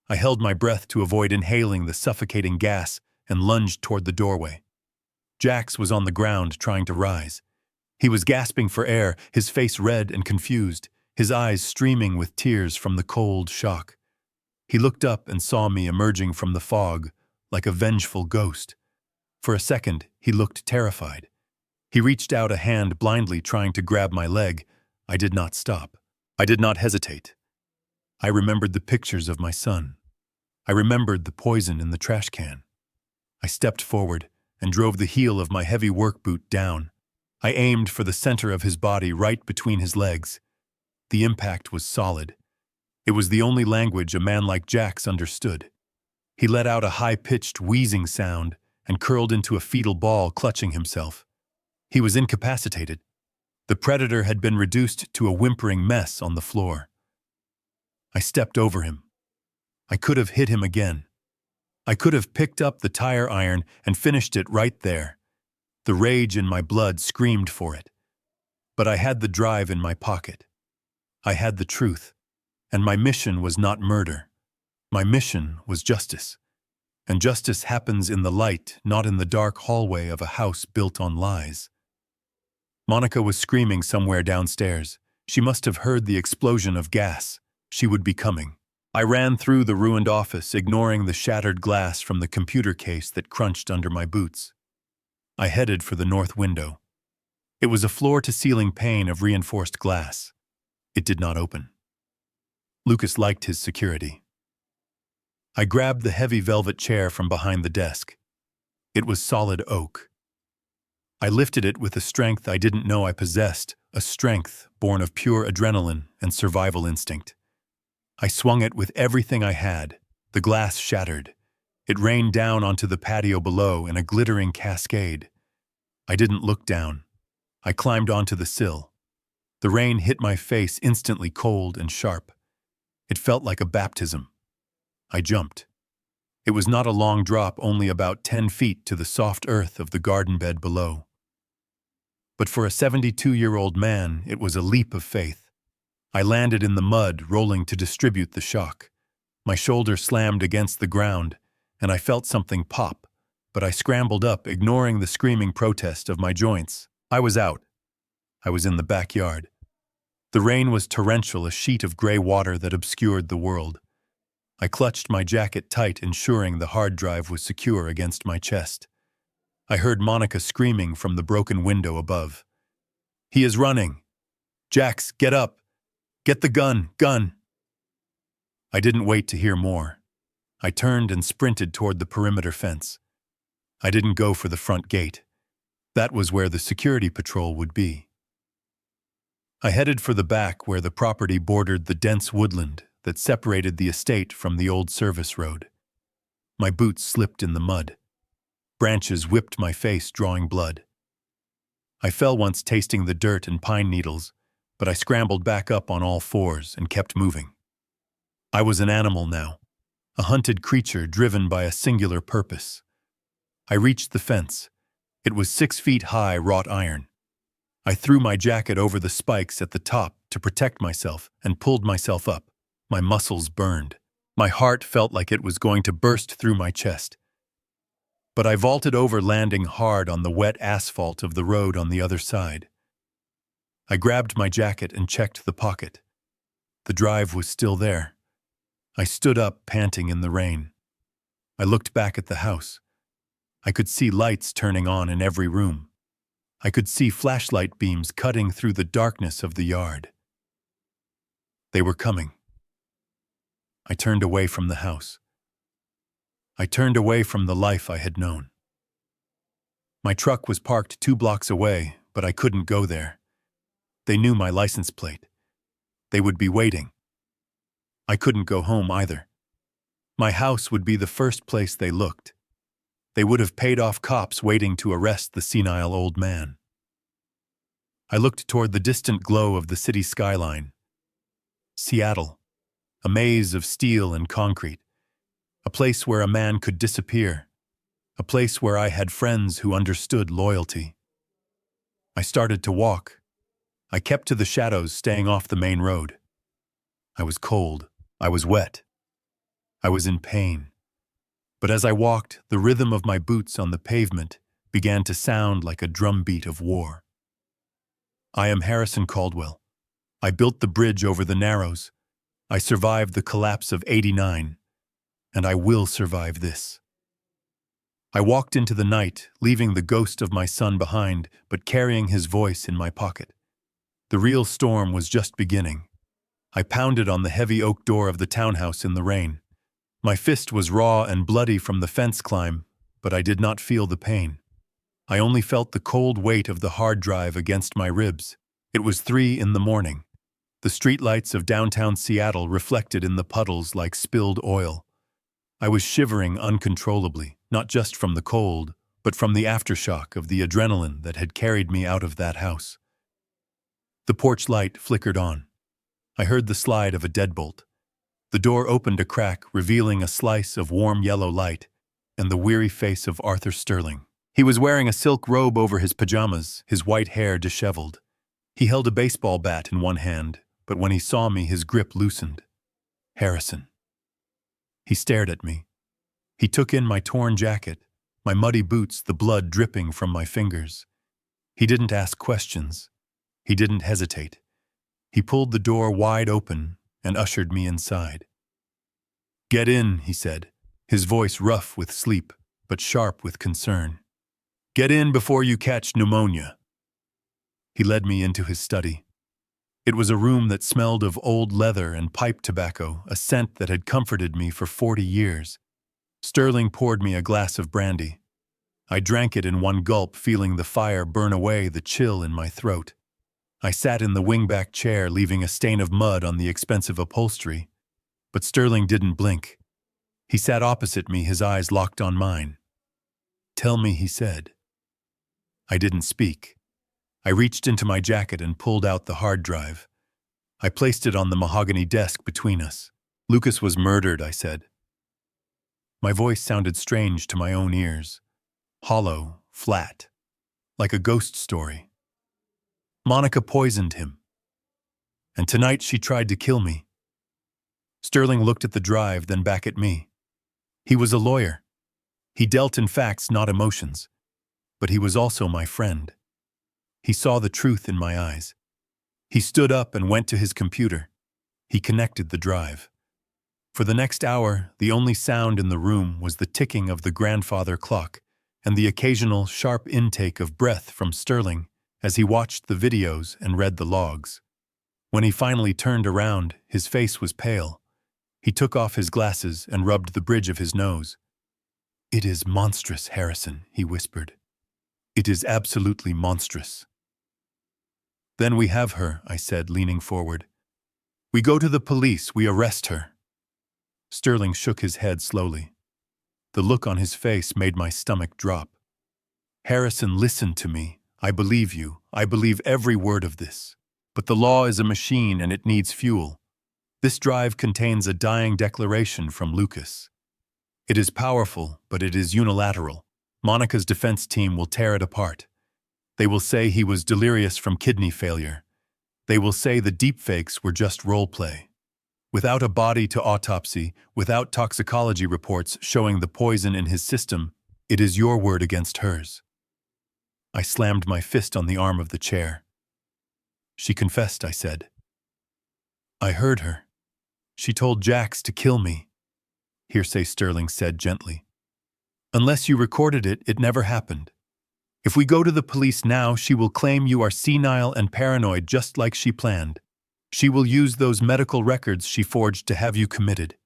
A: I held my breath to avoid inhaling the suffocating gas and lunged toward the doorway. Jax was on the ground, trying to rise. He was gasping for air, his face red and confused, his eyes streaming with tears from the cold shock. He looked up and saw me emerging from the fog like a vengeful ghost. For a second, he looked terrified. He reached out a hand, blindly trying to grab my leg. I did not stop. I did not hesitate. I remembered the pictures of my son. I remembered the poison in the trash can. I stepped forward and drove the heel of my heavy work boot down. I aimed for the center of his body, right between his legs. The impact was solid. It was the only language a man like Jax understood. He let out a high-pitched, wheezing sound and curled into a fetal ball, clutching himself. He was incapacitated. The predator had been reduced to a whimpering mess on the floor. I stepped over him. I could have hit him again. I could have picked up the tire iron and finished it right there. The rage in my blood screamed for it. But I had the drive in my pocket. I had the truth. And my mission was not murder. My mission was justice. And justice happens in the light, not in the dark hallway of a house built on lies. Monica was screaming somewhere downstairs. She must have heard the explosion of gas. She would be coming. I ran through the ruined office, ignoring the shattered glass from the computer case that crunched under my boots. I headed for the north window. It was a floor-to-ceiling pane of reinforced glass. It did not open. Lucas liked his security. I grabbed the heavy velvet chair from behind the desk. It was solid oak. I lifted it with a strength I didn't know I possessed, a strength born of pure adrenaline and survival instinct. I swung it with everything I had. The glass shattered. It rained down onto the patio below in a glittering cascade. I didn't look down. I climbed onto the sill. The rain hit my face, instantly cold and sharp. It felt like a baptism. I jumped. It was not a long drop, only about 10 feet to the soft earth of the garden bed below. But for a 72-year-old man, it was a leap of faith. I landed in the mud, rolling to distribute the shock. My shoulder slammed against the ground, and I felt something pop, but I scrambled up, ignoring the screaming protest of my joints. I was out. I was in the backyard. The rain was torrential, a sheet of gray water that obscured the world. I clutched my jacket tight, ensuring the hard drive was secure against my chest. I heard Monica screaming from the broken window above. "He is running! Jax, get up! Get the gun! Gun!" I didn't wait to hear more. I turned and sprinted toward the perimeter fence. I didn't go for the front gate. That was where the security patrol would be. I headed for the back, where the property bordered the dense woodland that separated the estate from the old service road. My boots slipped in the mud. Branches whipped my face, drawing blood. I fell once, tasting the dirt and pine needles, but I scrambled back up on all fours and kept moving. I was an animal now, a hunted creature driven by a singular purpose. I reached the fence. It was 6 feet high wrought iron. I threw my jacket over the spikes at the top to protect myself and pulled myself up. My muscles burned. My heart felt like it was going to burst through my chest. But I vaulted over, landing hard on the wet asphalt of the road on the other side. I grabbed my jacket and checked the pocket. The drive was still there. I stood up, panting in the rain. I looked back at the house. I could see lights turning on in every room. I could see flashlight beams cutting through the darkness of the yard. They were coming. I turned away from the house. I turned away from the life I had known. My truck was parked 2 blocks away, but I couldn't go there. They knew my license plate. They would be waiting. I couldn't go home either. My house would be the first place they looked. They would have paid off cops waiting to arrest the senile old man. I looked toward the distant glow of the city skyline. Seattle, a maze of steel and concrete, a place where a man could disappear, a place where I had friends who understood loyalty. I started to walk. I kept to the shadows, staying off the main road. I was cold. I was wet. I was in pain. But as I walked, the rhythm of my boots on the pavement began to sound like a drumbeat of war. I am Harrison Caldwell. I built the bridge over the Narrows. I survived the collapse of '89, and I will survive this. I walked into the night, leaving the ghost of my son behind, but carrying his voice in my pocket. The real storm was just beginning. I pounded on the heavy oak door of the townhouse in the rain. My fist was raw and bloody from the fence climb, but I did not feel the pain. I only felt the cold weight of the hard drive against my ribs. It was 3 in the morning. The streetlights of downtown Seattle reflected in the puddles like spilled oil. I was shivering uncontrollably, not just from the cold, but from the aftershock of the adrenaline that had carried me out of that house. The porch light flickered on. I heard the slide of a deadbolt. The door opened a crack, revealing a slice of warm yellow light and the weary face of Arthur Sterling. He was wearing a silk robe over his pajamas, his white hair disheveled. He held a baseball bat in one hand, but when he saw me, his grip loosened. Harrison. He stared at me. He took in my torn jacket, my muddy boots, the blood dripping from my fingers. He didn't ask questions. He didn't hesitate. He pulled the door wide open and ushered me inside. "Get in," he said, his voice rough with sleep, but sharp with concern. "Get in before you catch pneumonia." He led me into his study. It was a room that smelled of old leather and pipe tobacco, a scent that had comforted me for 40 years. Sterling poured me a glass of brandy. I drank it in one gulp, feeling the fire burn away the chill in my throat. I sat in the wingback chair, leaving a stain of mud on the expensive upholstery. But Sterling didn't blink. He sat opposite me, his eyes locked on mine. "Tell me," he said. I didn't speak. I reached into my jacket and pulled out the hard drive. I placed it on the mahogany desk between us. "Lucas was murdered," I said. My voice sounded strange to my own ears. Hollow, flat, like a ghost story. "Monica poisoned him. And tonight she tried to kill me." Sterling looked at the drive, then back at me. He was a lawyer. He dealt in facts, not emotions. But he was also my friend. He saw the truth in my eyes. He stood up and went to his computer. He connected the drive. For the next hour, the only sound in the room was the ticking of the grandfather clock and the occasional sharp intake of breath from Sterling as he watched the videos and read the logs. When he finally turned around, his face was pale. He took off his glasses and rubbed the bridge of his nose. "It is monstrous, Harrison," he whispered. "It is absolutely monstrous." "Then we have her," I said, leaning forward. "We go to the police, we arrest her." Sterling shook his head slowly. The look on his face made my stomach drop. "Harrison, listen to me. I believe you. I believe every word of this. But the law is a machine and it needs fuel. This drive contains a dying declaration from Lucas. It is powerful, but it is unilateral. Monica's defense team will tear it apart. They will say he was delirious from kidney failure. They will say the deepfakes were just role play. Without a body to autopsy, without toxicology reports showing the poison in his system, it is your word against hers. I slammed my fist on the arm of the chair. She confessed, I said. I heard her. She told Jax to kill me. Hearsay, Sterling said gently. Unless you recorded it, it never happened. If we go to the police now, she will claim you are senile and paranoid just like she planned. She will use those medical records she forged to have you committed.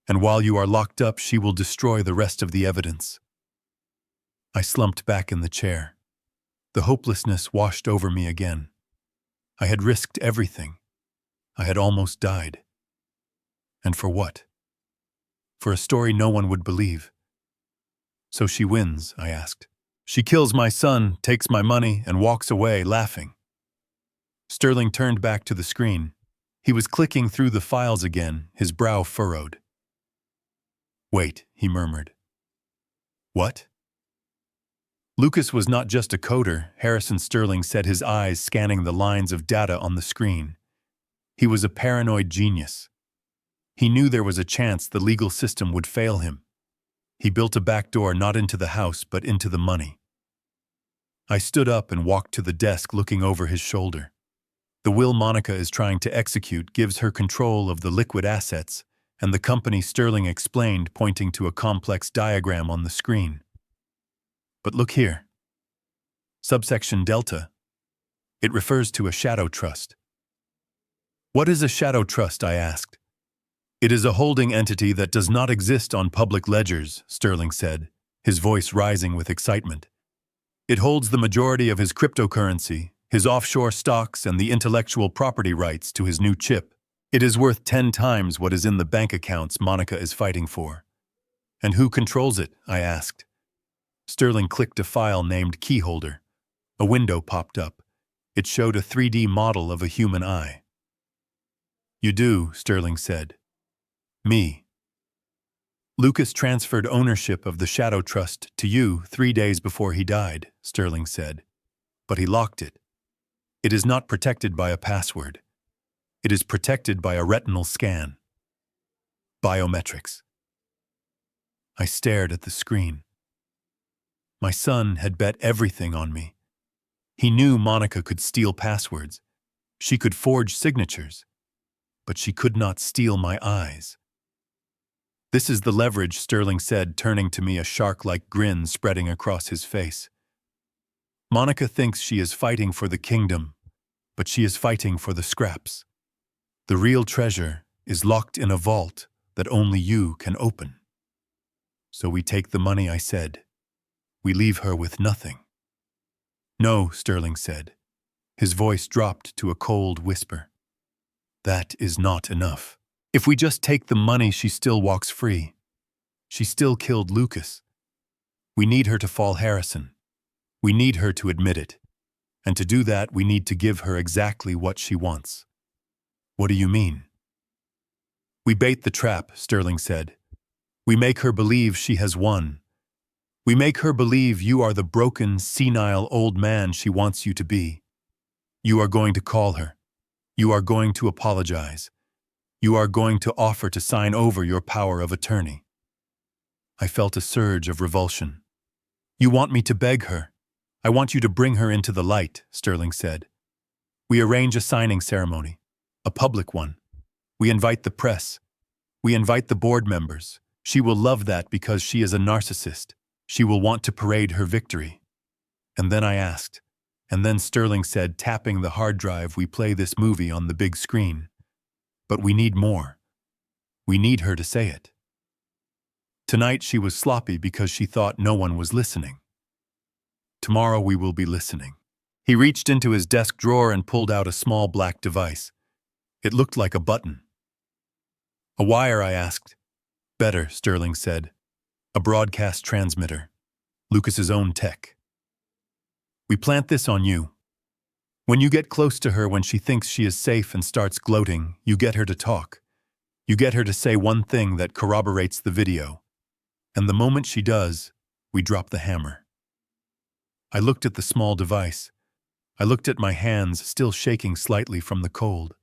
A: And while you are locked up, she will destroy the rest of the evidence. I slumped back in the chair. The hopelessness washed over me again. I had risked everything. I had almost died. And for what? For a story no one would believe. So she wins, I asked. She kills my son, takes my money, and walks away laughing. Sterling turned back to the screen. He was clicking through the files again, his brow furrowed. Wait, he murmured. What? Lucas was not just a coder, Harrison Sterling said, his eyes scanning the lines of data on the screen. He was a paranoid genius. He knew there was a chance the legal system would fail him. He built a back door not into the house, but into the money. I stood up and walked to the desk, looking over his shoulder. The will Monica is trying to execute gives her control of the liquid assets, and the company, Sterling explained, pointing to a complex diagram on the screen. But look here. Subsection Delta. It refers to a shadow trust. What is a shadow trust, I asked. It is a holding entity that does not exist on public ledgers, Sterling said, his voice rising with excitement. It holds the majority of his cryptocurrency, his offshore stocks, and the intellectual property rights to his new chip. It is worth 10 times what is in the bank accounts Monica is fighting for. And who controls it? I asked. Sterling clicked a file named Keyholder. A window popped up. It showed a 3D model of a human eye. You do, Sterling said. Me. Lucas transferred ownership of the Shadow Trust to you 3 days before he died, Sterling said. But he locked it. It is not protected by a password. It is protected by a retinal scan. Biometrics. I stared at the screen. My son had bet everything on me. He knew Monica could steal passwords. She could forge signatures. But she could not steal my eyes. This is the leverage, Sterling said, turning to me, a shark-like grin spreading across his face. Monica thinks she is fighting for the kingdom, but she is fighting for the scraps. The real treasure is locked in a vault that only you can open. So we take the money, I said. We leave her with nothing. No, Sterling said. His voice dropped to a cold whisper. That is not enough. If we just take the money, she still walks free. She still killed Lucas. We need her to fall Harrison. We need her to admit it. And to do that, we need to give her exactly what she wants. What do you mean? We bait the trap, Sterling said. We make her believe she has won. We make her believe you are the broken, senile old man she wants you to be. You are going to call her. You are going to apologize. You are going to offer to sign over your power of attorney. I felt a surge of revulsion. You want me to beg her? I want you to bring her into the light, Sterling said. We arrange a signing ceremony, a public one. We invite the press. We invite the board members. She will love that because she is a narcissist. She will want to parade her victory. And then I asked, and then Sterling said, tapping the hard drive, we play this movie on the big screen. But we need more. We need her to say it. Tonight she was sloppy because she thought no one was listening. Tomorrow we will be listening. He reached into his desk drawer and pulled out a small black device. It looked like a button. A wire, I asked. Better, Sterling said. A broadcast transmitter. Lucas's own tech. We plant this on you. When you get close to her when she thinks she is safe and starts gloating, you get her to talk. You get her to say one thing that corroborates the video. And the moment she does, we drop the hammer. I looked at the small device. I looked at my hands still shaking slightly from the cold.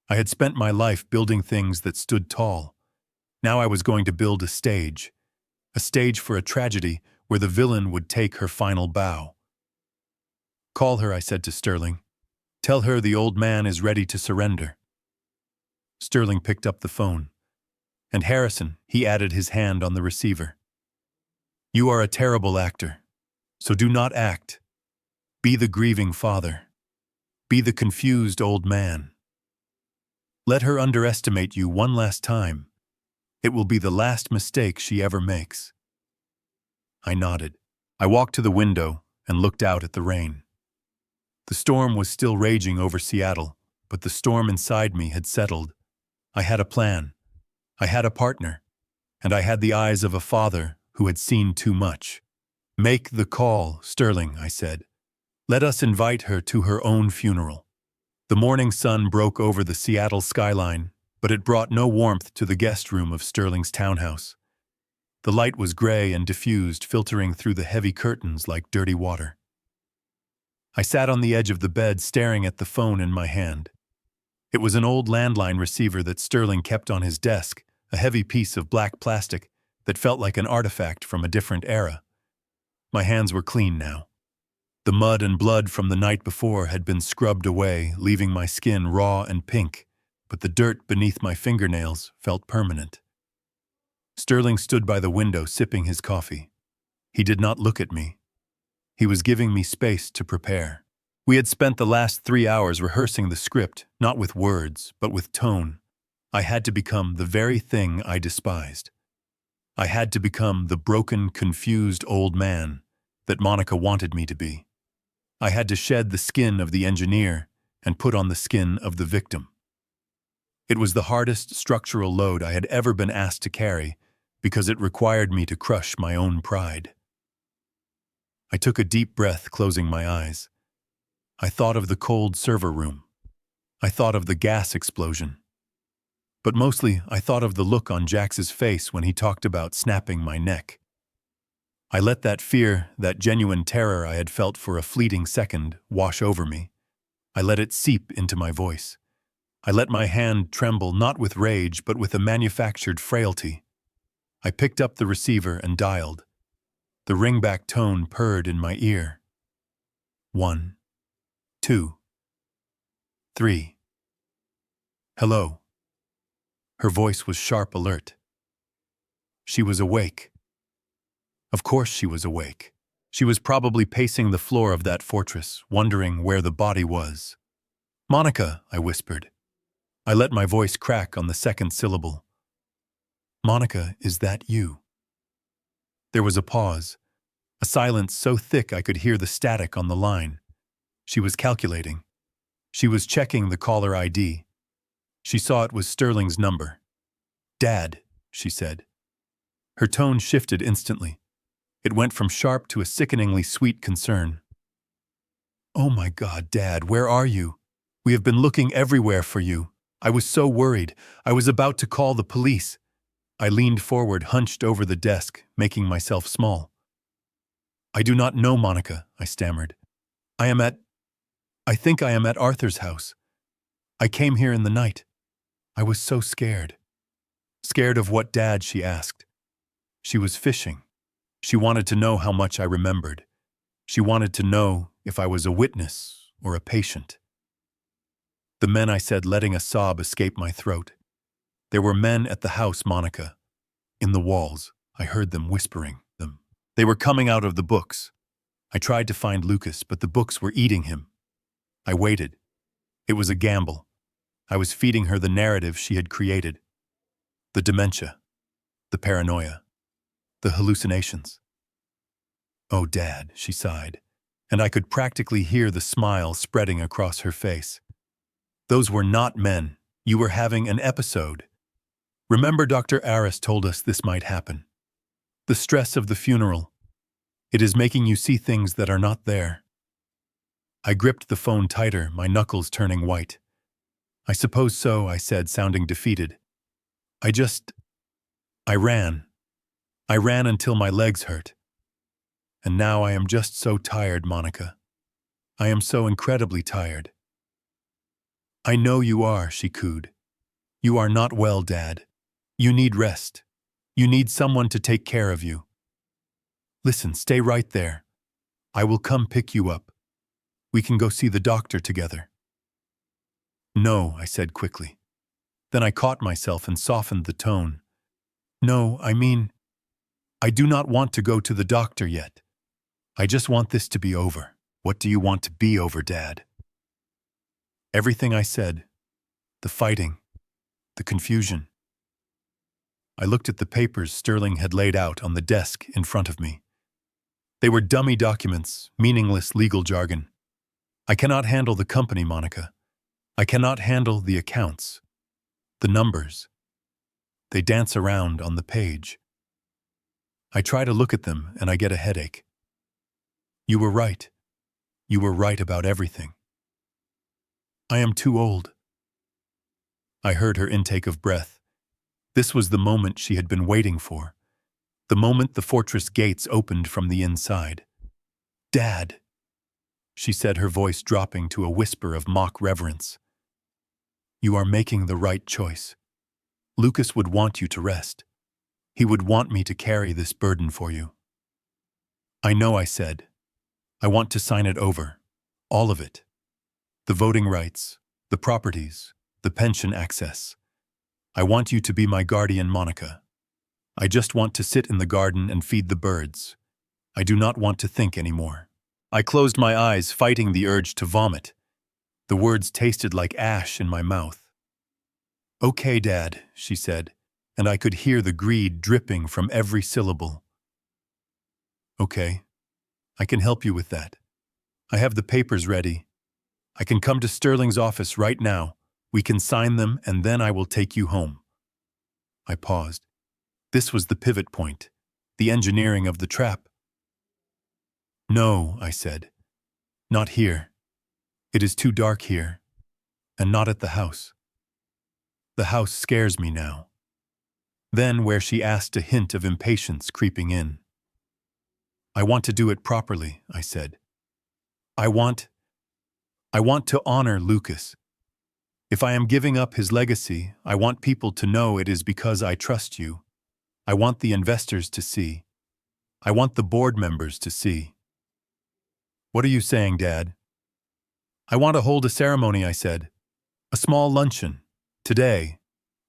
A: I had spent my life building things that stood tall. Now I was going to build a stage for a tragedy where the villain would take her final bow. Call her, I said to Sterling. Tell her the old man is ready to surrender. Sterling picked up the phone. And Harrison, he added his hand on the receiver. You are a terrible actor, so do not act. Be the grieving father. Be the confused old man. Let her underestimate you one last time. It will be the last mistake she ever makes. I nodded. I walked to the window and looked out at the rain. The storm was still raging over Seattle, but the storm inside me had settled. I had a plan. I had a partner. And I had the eyes of a father who had seen too much. Make the call, Sterling, I said. Let us invite her to her own funeral. The morning sun broke over the Seattle skyline, but it brought no warmth to the guest room of Sterling's townhouse. The light was gray and diffused, filtering through the heavy curtains like dirty water. I sat on the edge of the bed staring at the phone in my hand. It was an old landline receiver that Sterling kept on his desk, a heavy piece of black plastic that felt like an artifact from a different era. My hands were clean now. The mud and blood from the night before had been scrubbed away, leaving my skin raw and pink, but the dirt beneath my fingernails felt permanent. Sterling stood by the window sipping his coffee. He did not look at me. He was giving me space to prepare. We had spent the last 3 hours rehearsing the script, not with words, but with tone. I had to become the very thing I despised. I had to become the broken, confused old man that Monica wanted me to be. I had to shed the skin of the engineer and put on the skin of the victim. It was the hardest structural load I had ever been asked to carry because it required me to crush my own pride. I took a deep breath, closing my eyes. I thought of the cold server room. I thought of the gas explosion. But mostly, I thought of the look on Jax's face when he talked about snapping my neck. I let that fear, that genuine terror I had felt for a fleeting second, wash over me. I let it seep into my voice. I let my hand tremble not with rage, but with a manufactured frailty. I picked up the receiver and dialed. The ringback tone purred in my ear. 1, 2, 3. Hello. Her voice was sharp alert. She was awake. Of course she was awake. She was probably pacing the floor of that fortress, wondering where the body was. Monica, I whispered. I let my voice crack on the second syllable. Monica, is that you? There was a pause, a silence so thick I could hear the static on the line. She was calculating. She was checking the caller ID. She saw it was Sterling's number. Dad, she said. Her tone shifted instantly. It went from sharp to a sickeningly sweet concern. Oh my God, Dad, where are you? We have been looking everywhere for you. I was so worried. I was about to call the police. I leaned forward, hunched over the desk, making myself small. I do not know, Monica, I stammered. I think I am at Arthur's house. I came here in the night. I was so scared. Scared of what, Dad? She asked. She was fishing. She wanted to know how much I remembered. She wanted to know if I was a witness or a patient. The men, I said, letting a sob escape my throat. There were men at the house, Monica. In the walls, I heard them whispering them. They were coming out of the books. I tried to find Lucas, but the books were eating him. I waited. It was a gamble. I was feeding her the narrative she had created. The dementia, the paranoia, the hallucinations. Oh, Dad, she sighed, and I could practically hear the smile spreading across her face. Those were not men. You were having an episode. Remember, Dr. Aris told us this might happen. The stress of the funeral. It is making you see things that are not there. I gripped the phone tighter, my knuckles turning white. I suppose so, I said, sounding defeated. I ran. I ran until my legs hurt. And now I am just so tired, Monica. I am so incredibly tired. I know you are, she cooed. You are not well, Dad. You need rest. You need someone to take care of you. Listen, stay right there. I will come pick you up. We can go see the doctor together. No, I said quickly. Then I caught myself and softened the tone. No, I do not want to go to the doctor yet. I just want this to be over. What do you want to be over, Dad? Everything I said. The fighting. The confusion. I looked at the papers Sterling had laid out on the desk in front of me. They were dummy documents, meaningless legal jargon. I cannot handle the company, Monica. I cannot handle the accounts. The numbers. They dance around on the page. I try to look at them and I get a headache. You were right. You were right about everything. I am too old. I heard her intake of breath. This was the moment she had been waiting for. The moment the fortress gates opened from the inside. Dad, she said, her voice dropping to a whisper of mock reverence. You are making the right choice. Lucas would want you to rest. He would want me to carry this burden for you. I know, I said. I want to sign it over. All of it. The voting rights, the properties, the pension access. I want you to be my guardian, Monica. I just want to sit in the garden and feed the birds. I do not want to think anymore. I closed my eyes, fighting the urge to vomit. The words tasted like ash in my mouth. Okay, Dad, she said, and I could hear the greed dripping from every syllable. Okay, I can help you with that. I have the papers ready. I can come to Sterling's office right now. We can sign them and then I will take you home. I paused. This was the pivot point, the engineering of the trap. No, I said. Not here. It is too dark here. And not at the house. The house scares me now. Then where she asked, a hint of impatience creeping in. I want to do it properly, I said. I want to honor Lucas. If I am giving up his legacy, I want people to know it is because I trust you. I want the investors to see. I want the board members to see. What are you saying, Dad? I want to hold a ceremony, I said. A small luncheon. Today.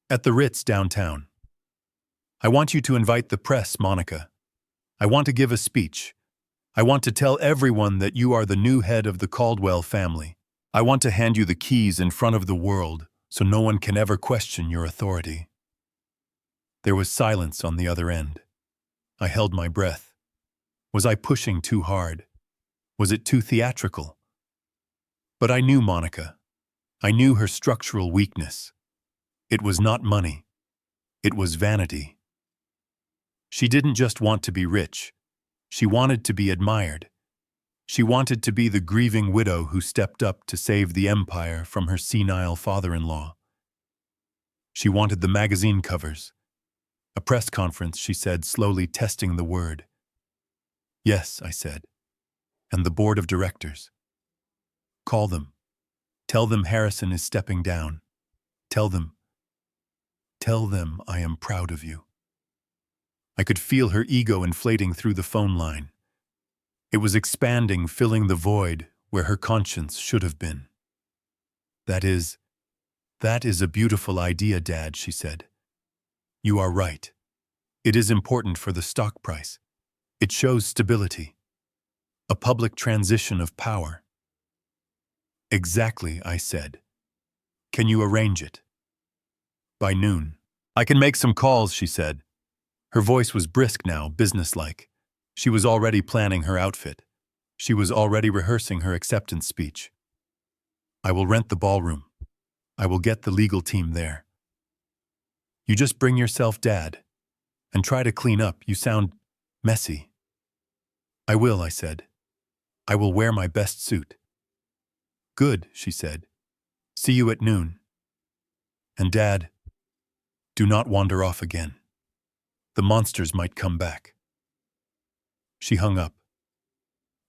A: At the Ritz downtown. I want you to invite the press, Monica. I want to give a speech. I want to tell everyone that you are the new head of the Caldwell family. I want to hand you the keys in front of the world so no one can ever question your authority. There was silence on the other end. I held my breath. Was I pushing too hard? Was it too theatrical? But I knew Monica. I knew her structural weakness. It was not money. It was vanity. She didn't just want to be rich. She wanted to be admired. She wanted to be the grieving widow who stepped up to save the empire from her senile father-in-law. She wanted the magazine covers. A press conference, she said, slowly testing the word. Yes, I said. And the board of directors. Call them. Tell them Harrison is stepping down. Tell them I am proud of you. I could feel her ego inflating through the phone line. It was expanding, filling the void where her conscience should have been. That is a beautiful idea, Dad, she said. You are right. It is important for the stock price. It shows stability. A public transition of power. Exactly, I said. Can you arrange it? By noon. I can make some calls, she said. Her voice was brisk now, businesslike. She was already planning her outfit. She was already rehearsing her acceptance speech. I will rent the ballroom. I will get the legal team there. You just bring yourself, Dad, and try to clean up. You sound messy. I will, I said. I will wear my best suit. Good, she said. See you at noon. And Dad, do not wander off again. The monsters might come back. She hung up.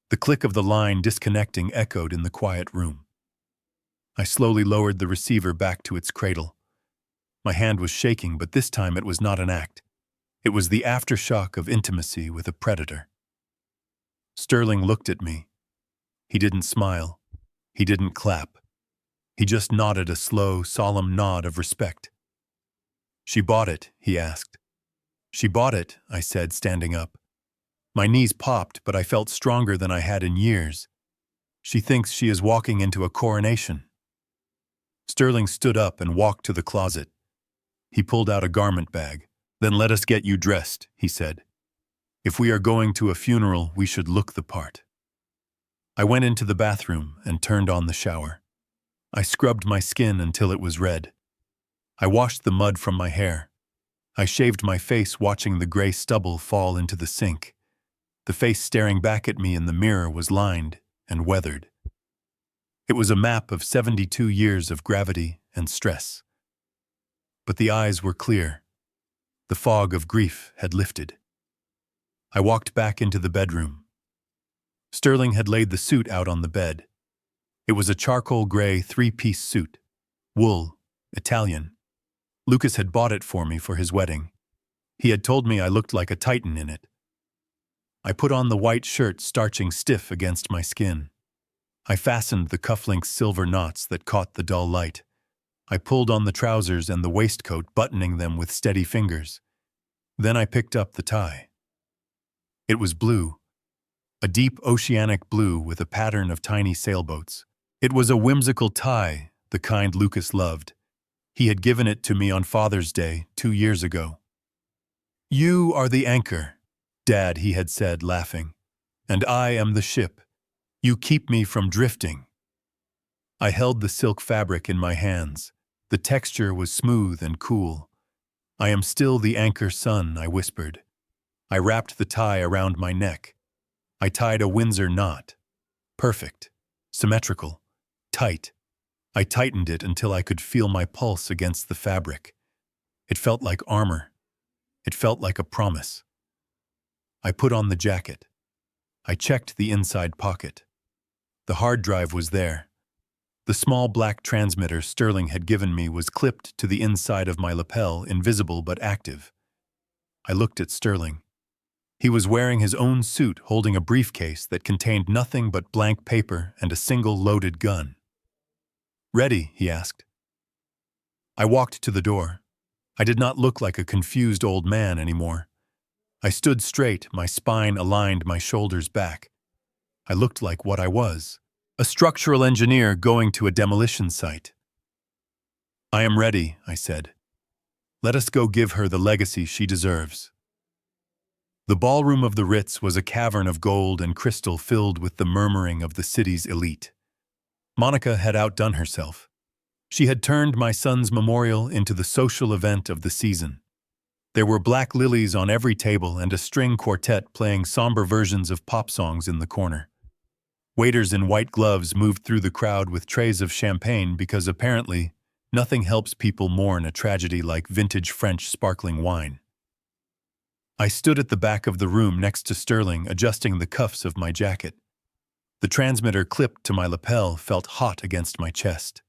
A: The click of the line disconnecting echoed in the quiet room. I slowly lowered the receiver back to its cradle. My hand was shaking, but this time it was not an act. It was the aftershock of intimacy with a predator. Sterling looked at me. He didn't smile. He didn't clap. He just nodded a slow, solemn nod of respect. She bought it, he asked. She bought it, I said, standing up. My knees popped, but I felt stronger than I had in years. She thinks she is walking into a coronation. Sterling stood up and walked to the closet. He pulled out a garment bag. Then let us get you dressed, he said. If we are going to a funeral, we should look the part. I went into the bathroom and turned on the shower. I scrubbed my skin until it was red. I washed the mud from my hair. I shaved my face, watching the gray stubble fall into the sink. The face staring back at me in the mirror was lined and weathered. It was a map of 72 years of gravity and stress. But the eyes were clear. The fog of grief had lifted. I walked back into the bedroom. Sterling had laid the suit out on the bed. It was a charcoal gray 3-piece suit. Wool, Italian. Lucas had bought it for me for his wedding. He had told me I looked like a titan in it. I put on the white shirt, starching stiff against my skin. I fastened the cufflinks' silver knots that caught the dull light. I pulled on the trousers and the waistcoat, buttoning them with steady fingers. Then I picked up the tie. It was blue, a deep oceanic blue with a pattern of tiny sailboats. It was a whimsical tie, the kind Lucas loved. He had given it to me on Father's Day 2 years ago. You are the anchor, Dad, he had said, laughing, and I am the ship. You keep me from drifting. I held the silk fabric in my hands. The texture was smooth and cool. I am still the anchor, son, I whispered. I wrapped the tie around my neck. I tied a Windsor knot. Perfect, symmetrical, tight. I tightened it until I could feel my pulse against the fabric. It felt like armor. It felt like a promise. I put on the jacket. I checked the inside pocket. The hard drive was there. The small black transmitter Sterling had given me was clipped to the inside of my lapel, invisible but active. I looked at Sterling. He was wearing his own suit, holding a briefcase that contained nothing but blank paper and a single loaded gun. Ready? He asked. I walked to the door. I did not look like a confused old man anymore. I stood straight, my spine aligned, my shoulders back. I looked like what I was, a structural engineer going to a demolition site. I am ready, I said. Let us go give her the legacy she deserves. The ballroom of the Ritz was a cavern of gold and crystal filled with the murmuring of the city's elite. Monica had outdone herself. She had turned my son's memorial into the social event of the season. There were black lilies on every table and a string quartet playing somber versions of pop songs in the corner. Waiters in white gloves moved through the crowd with trays of champagne because apparently nothing helps people mourn a tragedy like vintage French sparkling wine. I stood at the back of the room next to Sterling, adjusting the cuffs of my jacket. The transmitter clipped to my lapel felt hot against my chest.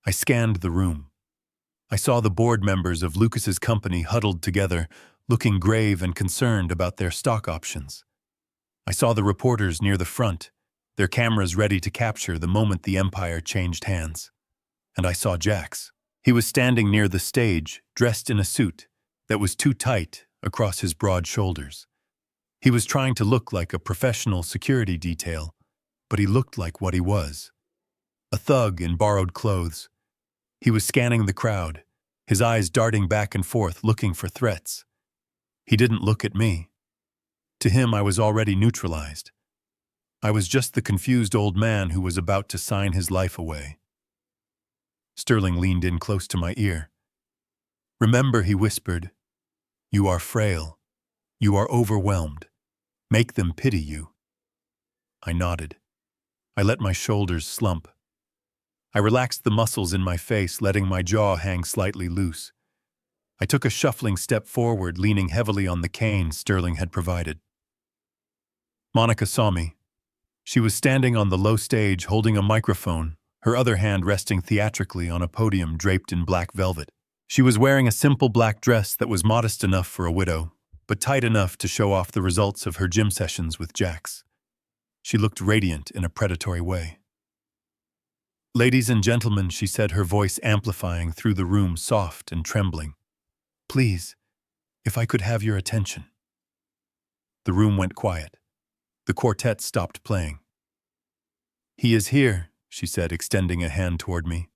A: I scanned the room. I saw the board members of Lucas's company huddled together, looking grave and concerned about their stock options. I saw the reporters near the front, their cameras ready to capture the moment the empire changed hands. And I saw Jax. He was standing near the stage, dressed in a suit that was too tight across his broad shoulders. He was trying to look like a professional security detail, but he looked like what he was, a thug in borrowed clothes. He was scanning the crowd, his eyes darting back and forth, looking for threats. He didn't look at me. To him, I was already neutralized. I was just the confused old man who was about to sign his life away. Sterling leaned in close to my ear. Remember, he whispered, you are frail. You are overwhelmed. Make them pity you. I nodded. I let my shoulders slump. I relaxed the muscles in my face, letting my jaw hang slightly loose. I took a shuffling step forward, leaning heavily on the cane Sterling had provided. Monica saw me. She was standing on the low stage, holding a microphone, her other hand resting theatrically on a podium draped in black velvet. She was wearing a simple black dress that was modest enough for a widow, but tight enough to show off the results of her gym sessions with Jax. She looked radiant in a predatory way. "Ladies and gentlemen," she said, her voice amplifying through the room, soft and trembling. "Please, if I could have your attention." The room went quiet. The quartet stopped playing. "He is here," she said, extending a hand toward me.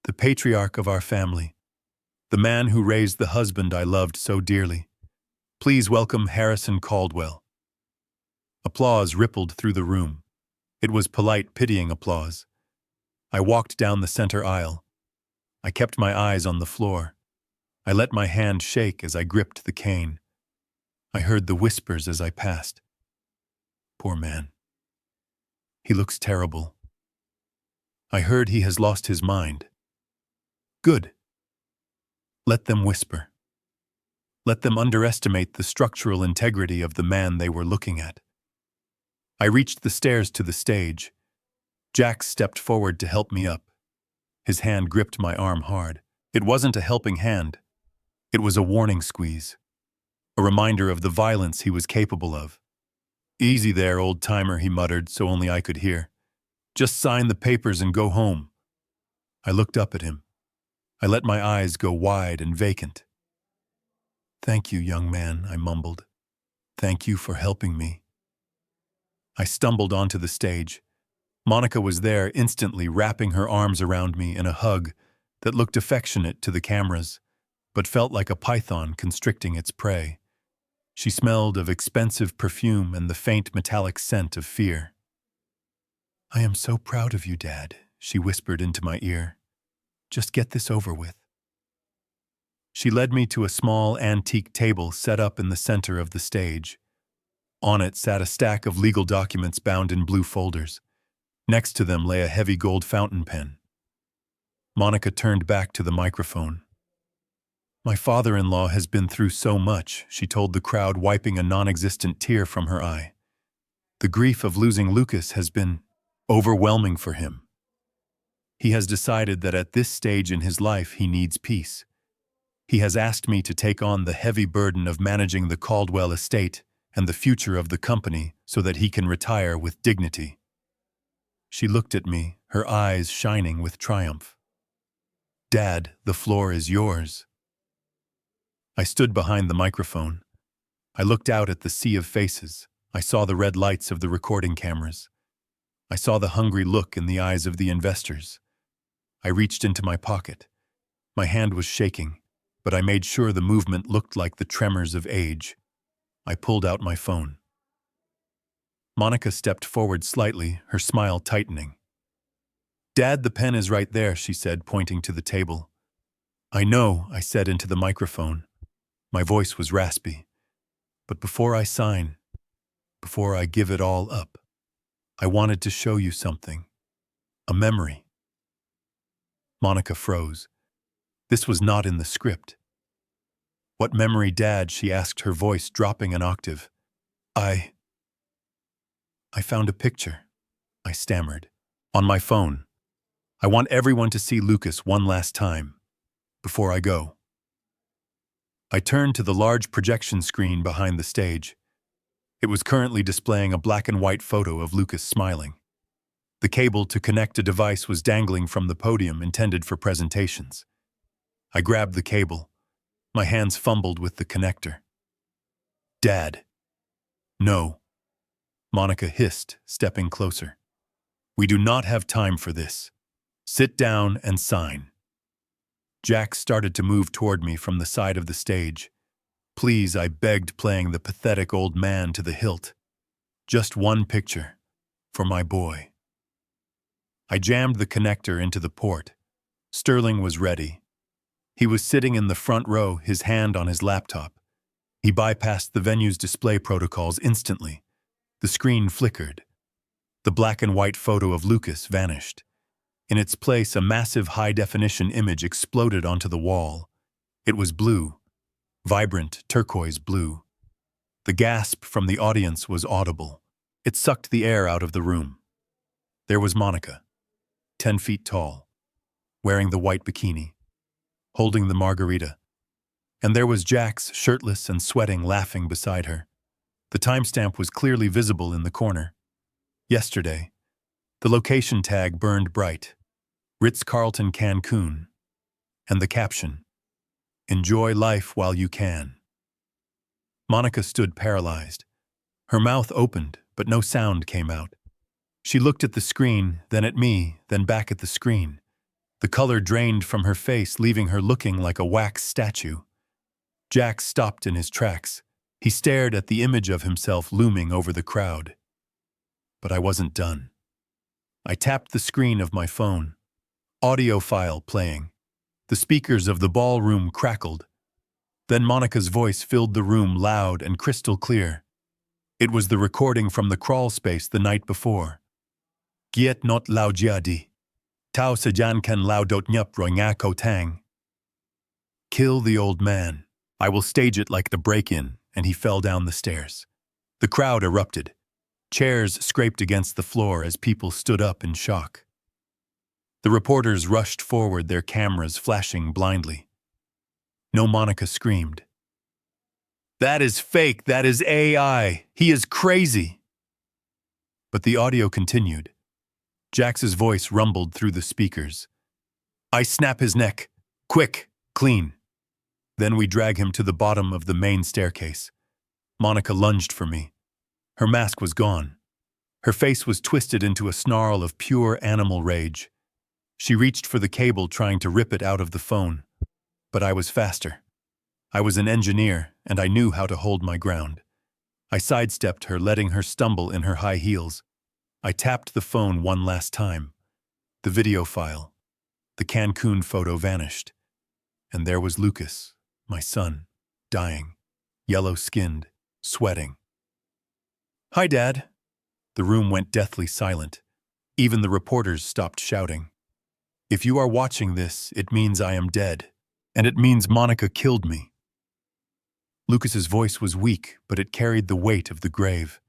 A: "The patriarch of our family. The man who raised the husband I loved so dearly. Please welcome Harrison Caldwell." Applause rippled through the room. It was polite, pitying applause. I walked down the center aisle. I kept my eyes on the floor. I let my hand shake as I gripped the cane. I heard the whispers as I passed. "Poor man. He looks terrible. I heard he has lost his mind." Good. Let them whisper. Let them underestimate the structural integrity of the man they were looking at. I reached the stairs to the stage. Jax stepped forward to help me up. His hand gripped my arm hard. It wasn't a helping hand. It was a warning squeeze. A reminder of the violence he was capable of. "Easy there, old-timer," he muttered so only I could hear. "Just sign the papers and go home." I looked up at him. I let my eyes go wide and vacant. "Thank you, young man," I mumbled. "Thank you for helping me." I stumbled onto the stage. Monica was there instantly, wrapping her arms around me in a hug that looked affectionate to the cameras, but felt like a python constricting its prey. She smelled of expensive perfume and the faint metallic scent of fear. "I am so proud of you, Dad," she whispered into my ear. "Just get this over with." She led me to a small antique table set up in the center of the stage. On it sat a stack of legal documents bound in blue folders. Next to them lay a heavy gold fountain pen. Monica turned back to the microphone. "My father-in-law has been through so much," she told the crowd, wiping a non-existent tear from her eye. "The grief of losing Lucas has been overwhelming for him. He has decided that at this stage in his life he needs peace. He has asked me to take on the heavy burden of managing the Caldwell estate and the future of the company so that he can retire with dignity." She looked at me, her eyes shining with triumph. "Dad, the floor is yours." I stood behind the microphone. I looked out at the sea of faces. I saw the red lights of the recording cameras. I saw the hungry look in the eyes of the investors. I reached into my pocket. My hand was shaking, but I made sure the movement looked like the tremors of age. I pulled out my phone. Monica stepped forward slightly, her smile tightening. "Dad, the pen is right there," she said, pointing to the table. "I know," I said into the microphone. My voice was raspy. "But before I sign, before I give it all up, I wanted to show you something. A memory." Monica froze. This was not in the script. "What memory, Dad?" she asked, her voice dropping an octave. I found a picture," I stammered. "On my phone. I want everyone to see Lucas one last time, before I go." I turned to the large projection screen behind the stage. It was currently displaying a black and white photo of Lucas smiling. The cable to connect a device was dangling from the podium intended for presentations. I grabbed the cable. My hands fumbled with the connector. "Dad." "No," Monica hissed, stepping closer. "We do not have time for this. Sit down and sign." Jack started to move toward me from the side of the stage. "Please," I begged, playing the pathetic old man to the hilt. "Just one picture. For my boy." I jammed the connector into the port. Sterling was ready. He was sitting in the front row, his hand on his laptop. He bypassed the venue's display protocols instantly. The screen flickered. The black and white photo of Lucas vanished. In its place, a massive high-definition image exploded onto the wall. It was blue, vibrant turquoise blue. The gasp from the audience was audible. It sucked the air out of the room. There was Monica, 10 feet tall, wearing the white bikini, holding the margarita. And there was Jax, shirtless and sweating, laughing beside her. The timestamp was clearly visible in the corner. Yesterday. The location tag burned bright. Ritz-Carlton, Cancun. And the caption, "Enjoy life while you can." Monica stood paralyzed. Her mouth opened, but no sound came out. She looked at the screen, then at me, then back at the screen. The color drained from her face, leaving her looking like a wax statue. Jack stopped in his tracks. He stared at the image of himself looming over the crowd. But I wasn't done. I tapped the screen of my phone. Audio file playing. The speakers of the ballroom crackled. Then Monica's voice filled the room, loud and crystal clear. It was the recording from the crawl space the night before. "Giet not lao jiadi. Tao sajan kan lao dot nyup roi nga ko tang." "Kill the old man. I will stage it like the break-in," and he fell down the stairs. The crowd erupted. Chairs scraped against the floor as people stood up in shock. The reporters rushed forward, their cameras flashing blindly. No, Monica screamed. "That is fake! That is AI! He is crazy!" But the audio continued. Jax's voice rumbled through the speakers. "I snap his neck. Quick! Clean!" Then we drag him to the bottom of the main staircase. Monica lunged for me. Her mask was gone. Her face was twisted into a snarl of pure animal rage. She reached for the cable, trying to rip it out of the phone. But I was faster. I was an engineer, and I knew how to hold my ground. I sidestepped her, letting her stumble in her high heels. I tapped the phone one last time. The video file. The Cancun photo vanished. And there was Lucas, my son, dying, yellow-skinned, sweating. "Hi, Dad." The room went deathly silent. Even the reporters stopped shouting. "If you are watching this, it means I am dead, and it means Monica killed me." Lucas's voice was weak, but it carried the weight of the grave.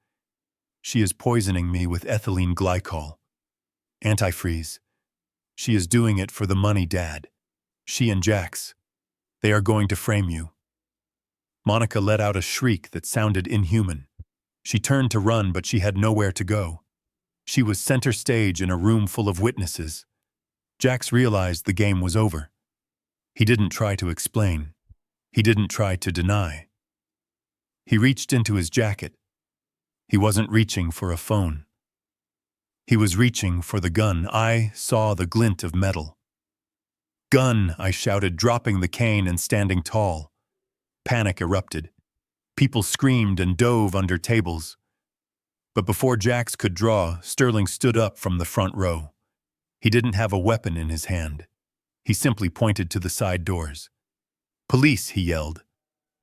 A: "She is poisoning me with ethylene glycol. Antifreeze. She is doing it for the money, Dad. She and Jax. They are going to frame you." Monica let out a shriek that sounded inhuman. She turned to run, but she had nowhere to go. She was center stage in a room full of witnesses. Jax realized the game was over. He didn't try to explain. He didn't try to deny. He reached into his jacket. He wasn't reaching for a phone. He was reaching for the gun. I saw the glint of metal. "Gun!" I shouted, dropping the cane and standing tall. Panic erupted. People screamed and dove under tables. But before Jax could draw, Sterling stood up from the front row. He didn't have a weapon in his hand. He simply pointed to the side doors. "Police!" he yelled.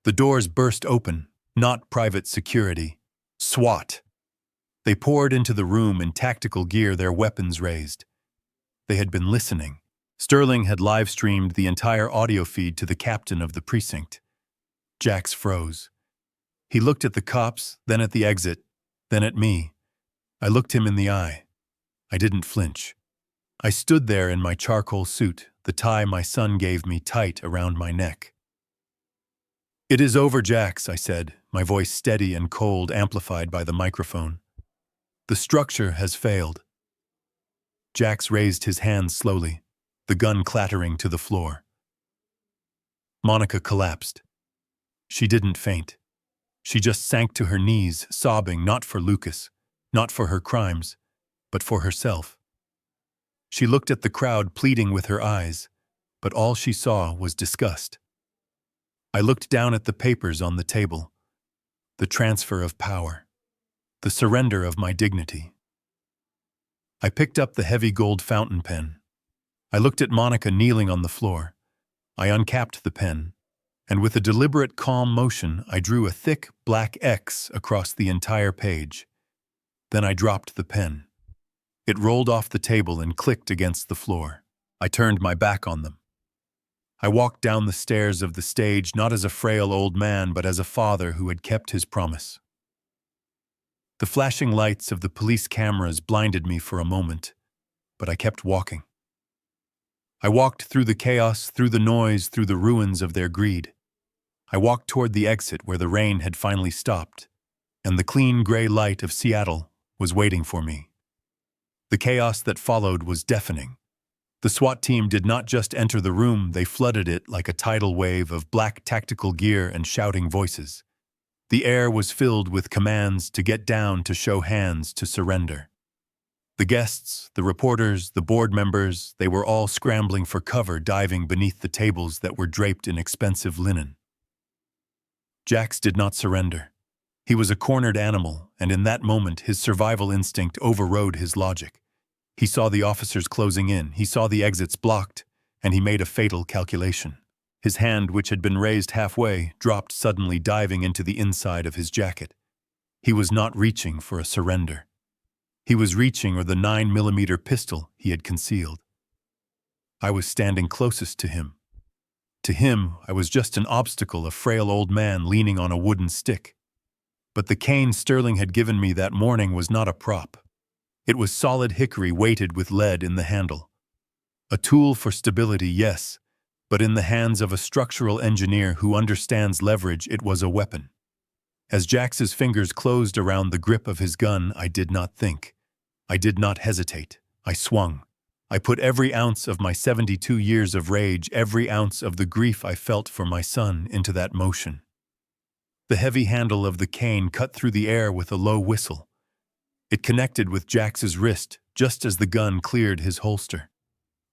A: The doors burst open, not private security. SWAT! They poured into the room in tactical gear, their weapons raised. They had been listening. Sterling had live-streamed the entire audio feed to the captain of the precinct. Jax froze. He looked at the cops, then at the exit, then at me. I looked him in the eye. I didn't flinch. I stood there in my charcoal suit, the tie my son gave me tight around my neck. "It is over, Jax," I said, my voice steady and cold, amplified by the microphone. "The structure has failed." Jax raised his hands slowly, the gun clattering to the floor. Monica collapsed. She didn't faint. She just sank to her knees, sobbing, not for Lucas, not for her crimes, but for herself. She looked at the crowd, pleading with her eyes, but all she saw was disgust. I looked down at the papers on the table. The transfer of power. The surrender of my dignity. I picked up the heavy gold fountain pen. I looked at Monica kneeling on the floor. I uncapped the pen, and with a deliberate, calm motion, I drew a thick, black X across the entire page. Then I dropped the pen. It rolled off the table and clicked against the floor. I turned my back on them. I walked down the stairs of the stage not as a frail old man, but as a father who had kept his promise. The flashing lights of the police cameras blinded me for a moment, but I kept walking. I walked through the chaos, through the noise, through the ruins of their greed. I walked toward the exit where the rain had finally stopped, and the clean gray light of Seattle was waiting for me. The chaos that followed was deafening. The SWAT team did not just enter the room, they flooded it like a tidal wave of black tactical gear and shouting voices. The air was filled with commands to get down, to show hands, to surrender. The guests, the reporters, the board members, they were all scrambling for cover, diving beneath the tables that were draped in expensive linen. Jax did not surrender. He was a cornered animal, and in that moment his survival instinct overrode his logic. He saw the officers closing in, he saw the exits blocked, and he made a fatal calculation. His hand, which had been raised halfway, dropped suddenly, diving into the inside of his jacket. He was not reaching for a surrender. He was reaching for the 9mm pistol he had concealed. I was standing closest to him. To him, I was just an obstacle, a frail old man leaning on a wooden stick. But the cane Sterling had given me that morning was not a prop. It was solid hickory weighted with lead in the handle. A tool for stability, yes, but in the hands of a structural engineer who understands leverage, it was a weapon. As Jax's fingers closed around the grip of his gun, I did not think. I did not hesitate. I swung. I put every ounce of my 72 years of rage, every ounce of the grief I felt for my son, into that motion. The heavy handle of the cane cut through the air with a low whistle. It connected with Jax's wrist just as the gun cleared his holster.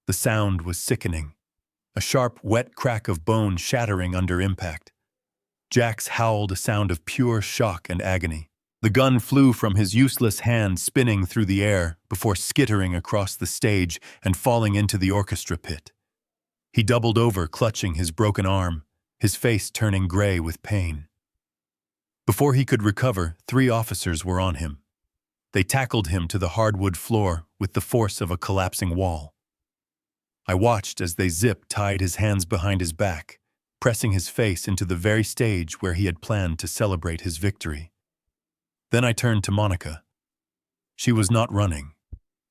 A: The sound was sickening. A sharp, wet crack of bone shattering under impact. Jax howled, a sound of pure shock and agony. The gun flew from his useless hand, spinning through the air before skittering across the stage and falling into the orchestra pit. He doubled over, clutching his broken arm, his face turning gray with pain. Before he could recover, 3 officers were on him. They tackled him to the hardwood floor with the force of a collapsing wall. I watched as they tied his hands behind his back, pressing his face into the very stage where he had planned to celebrate his victory. Then I turned to Monica. She was not running.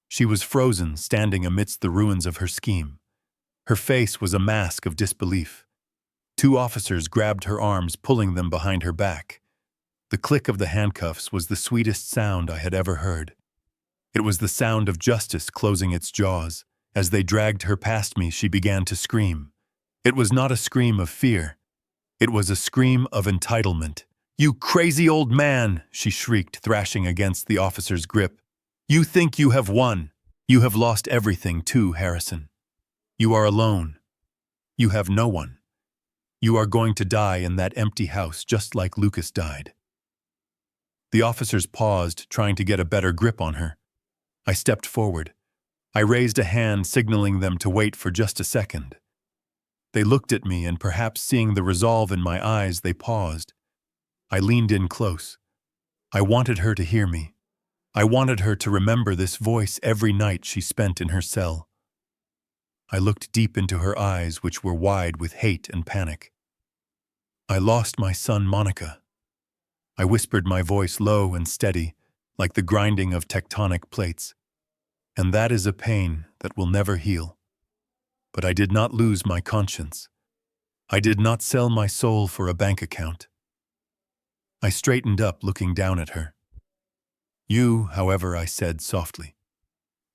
A: She was frozen, standing amidst the ruins of her scheme. Her face was a mask of disbelief. 2 officers grabbed her arms, pulling them behind her back. The click of the handcuffs was the sweetest sound I had ever heard. It was the sound of justice closing its jaws. As they dragged her past me, she began to scream. It was not a scream of fear. It was a scream of entitlement. "You crazy old man!" she shrieked, thrashing against the officer's grip. "You think you have won. You have lost everything too, Harrison. You are alone. You have no one. You are going to die in that empty house just like Lucas died." The officers paused, trying to get a better grip on her. I stepped forward. I raised a hand, signaling them to wait for just a second. They looked at me, and perhaps seeing the resolve in my eyes, they paused. I leaned in close. I wanted her to hear me. I wanted her to remember this voice every night she spent in her cell. I looked deep into her eyes, which were wide with hate and panic. "I lost my son, Monica." I whispered, my voice low and steady, like the grinding of tectonic plates. "And that is a pain that will never heal. But I did not lose my conscience. I did not sell my soul for a bank account." I straightened up, looking down at her. "You, however," I said softly.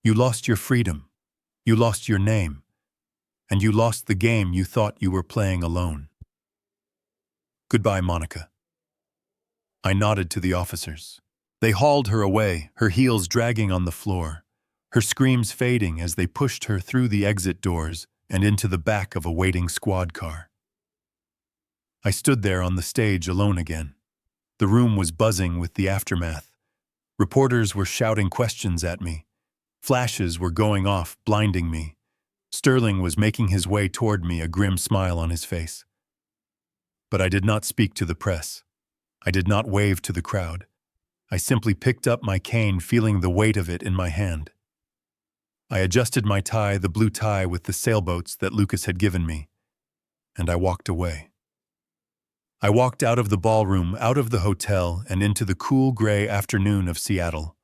A: "You lost your freedom. You lost your name. And you lost the game you thought you were playing alone. Goodbye, Monica." I nodded to the officers. They hauled her away, her heels dragging on the floor, her screams fading as they pushed her through the exit doors and into the back of a waiting squad car. I stood there on the stage alone again. The room was buzzing with the aftermath. Reporters were shouting questions at me. Flashes were going off, blinding me. Sterling was making his way toward me, a grim smile on his face. But I did not speak to the press. I did not wave to the crowd. I simply picked up my cane, feeling the weight of it in my hand. I adjusted my tie, the blue tie with the sailboats that Lucas had given me, and I walked away. I walked out of the ballroom, out of the hotel, and into the cool gray afternoon of Seattle.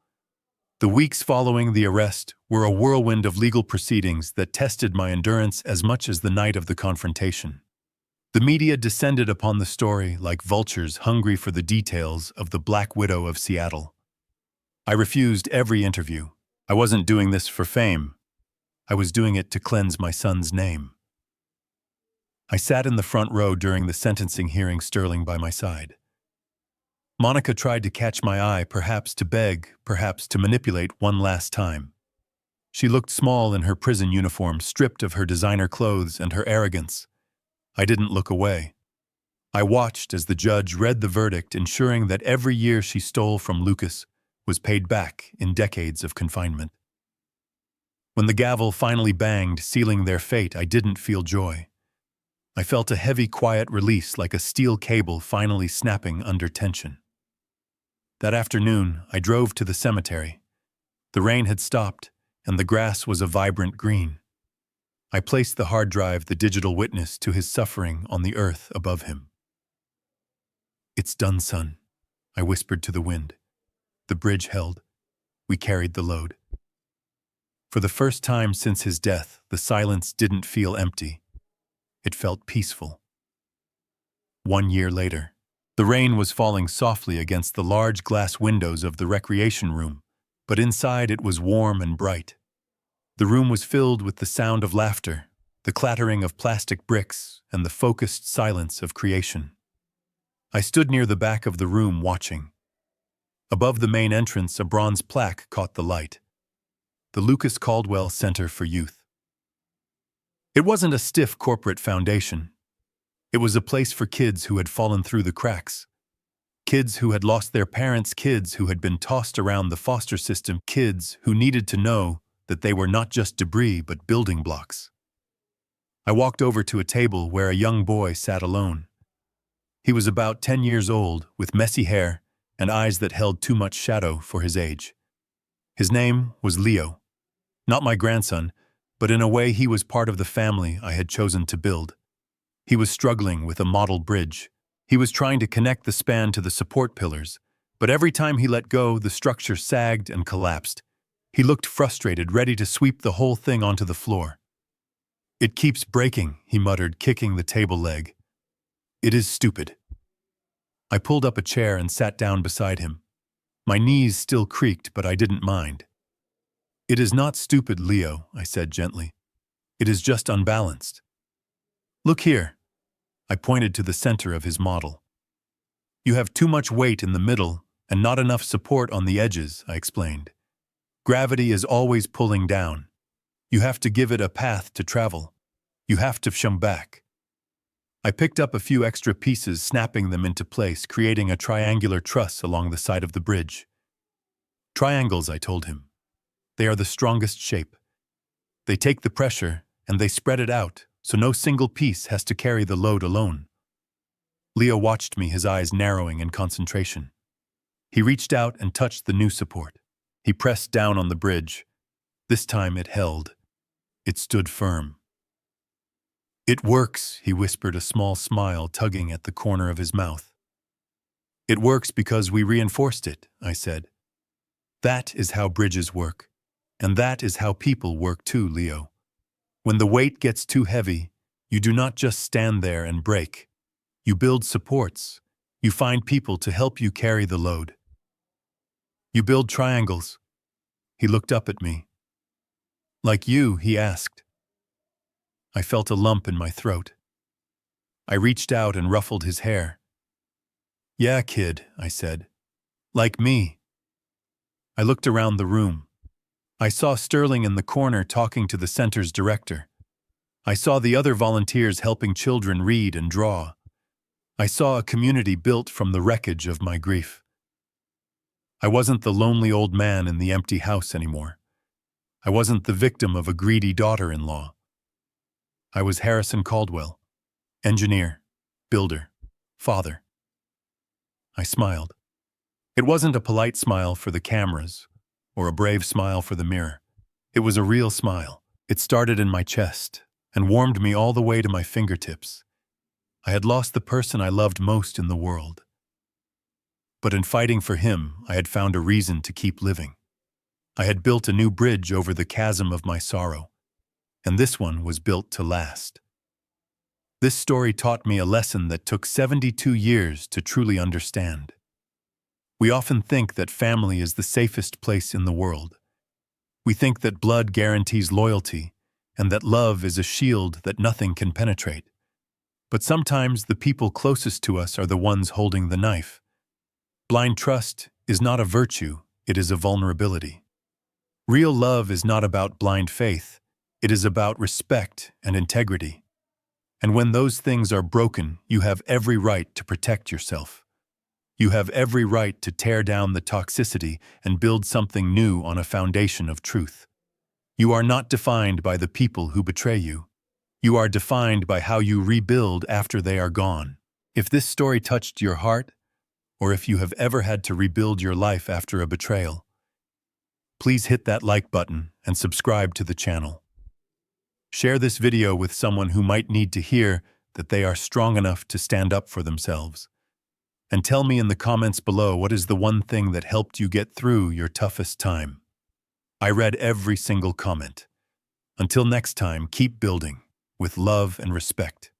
A: The weeks following the arrest were a whirlwind of legal proceedings that tested my endurance as much as the night of the confrontation. The media descended upon the story like vultures hungry for the details of the Black Widow of Seattle. I refused every interview. I wasn't doing this for fame. I was doing it to cleanse my son's name. I sat in the front row during the sentencing hearing, Sterling by my side. Monica tried to catch my eye, perhaps to beg, perhaps to manipulate one last time. She looked small in her prison uniform, stripped of her designer clothes and her arrogance. I didn't look away. I watched as the judge read the verdict, ensuring that every year she stole from Lucas was paid back in decades of confinement. When the gavel finally banged, sealing their fate, I didn't feel joy. I felt a heavy, quiet release, like a steel cable finally snapping under tension. That afternoon, I drove to the cemetery. The rain had stopped, and the grass was a vibrant green. I placed the hard drive, the digital witness to his suffering, on the earth above him. "It's done, son," I whispered to the wind. The bridge held. We carried the load. For the first time since his death, the silence didn't feel empty. It felt peaceful. 1 year later, the rain was falling softly against the large glass windows of the recreation room, but inside it was warm and bright. The room was filled with the sound of laughter, the clattering of plastic bricks, and the focused silence of creation. I stood near the back of the room watching. Above the main entrance, a bronze plaque caught the light. The Lucas Caldwell Center for Youth. It wasn't a stiff corporate foundation. It was a place for kids who had fallen through the cracks. Kids who had lost their parents, kids who had been tossed around the foster system, kids who needed to know that they were not just debris but building blocks. I walked over to a table where a young boy sat alone. He was about 10 years old, with messy hair and eyes that held too much shadow for his age. His name was Leo. Not my grandson, but in a way he was part of the family I had chosen to build. He was struggling with a model bridge. He was trying to connect the span to the support pillars, but every time he let go, the structure sagged and collapsed. He looked frustrated, ready to sweep the whole thing onto the floor. "It keeps breaking," he muttered, kicking the table leg. "It is stupid." I pulled up a chair and sat down beside him. My knees still creaked, but I didn't mind. "It is not stupid, Leo," I said gently. "It is just unbalanced. Look here." I pointed to the center of his model. "You have too much weight in the middle and not enough support on the edges," I explained. "Gravity is always pulling down. You have to give it a path to travel. You have to shim back." I picked up a few extra pieces, snapping them into place, creating a triangular truss along the side of the bridge. "Triangles," I told him. "They are the strongest shape. They take the pressure and they spread it out, so no single piece has to carry the load alone." Leo watched me, his eyes narrowing in concentration. He reached out and touched the new support. He pressed down on the bridge. This time it held. It stood firm. "It works," he whispered, a small smile tugging at the corner of his mouth. "It works because we reinforced it," I said. "That is how bridges work. And that is how people work too, Leo. When the weight gets too heavy, you do not just stand there and break. You build supports. You find people to help you carry the load. You build triangles." He looked up at me. "Like you?" he asked. I felt a lump in my throat. I reached out and ruffled his hair. "Yeah, kid," I said. "Like me." I looked around the room. I saw Sterling in the corner talking to the center's director. I saw the other volunteers helping children read and draw. I saw a community built from the wreckage of my grief. I wasn't the lonely old man in the empty house anymore. I wasn't the victim of a greedy daughter-in-law. I was Harrison Caldwell, engineer, builder, father. I smiled. It wasn't a polite smile for the cameras or a brave smile for the mirror. It was a real smile. It started in my chest and warmed me all the way to my fingertips. I had lost the person I loved most in the world. But in fighting for him, I had found a reason to keep living. I had built a new bridge over the chasm of my sorrow, and this one was built to last. This story taught me a lesson that took 72 years to truly understand. We often think that family is the safest place in the world. We think that blood guarantees loyalty, and that love is a shield that nothing can penetrate. But sometimes the people closest to us are the ones holding the knife. Blind trust is not a virtue, it is a vulnerability. Real love is not about blind faith, it is about respect and integrity. And when those things are broken, you have every right to protect yourself. You have every right to tear down the toxicity and build something new on a foundation of truth. You are not defined by the people who betray you. You are defined by how you rebuild after they are gone. If this story touched your heart, or if you have ever had to rebuild your life after a betrayal, please hit that like button and subscribe to the channel. Share this video with someone who might need to hear that they are strong enough to stand up for themselves. And tell me in the comments below what is the one thing that helped you get through your toughest time. I read every single comment. Until next time, keep building with love and respect.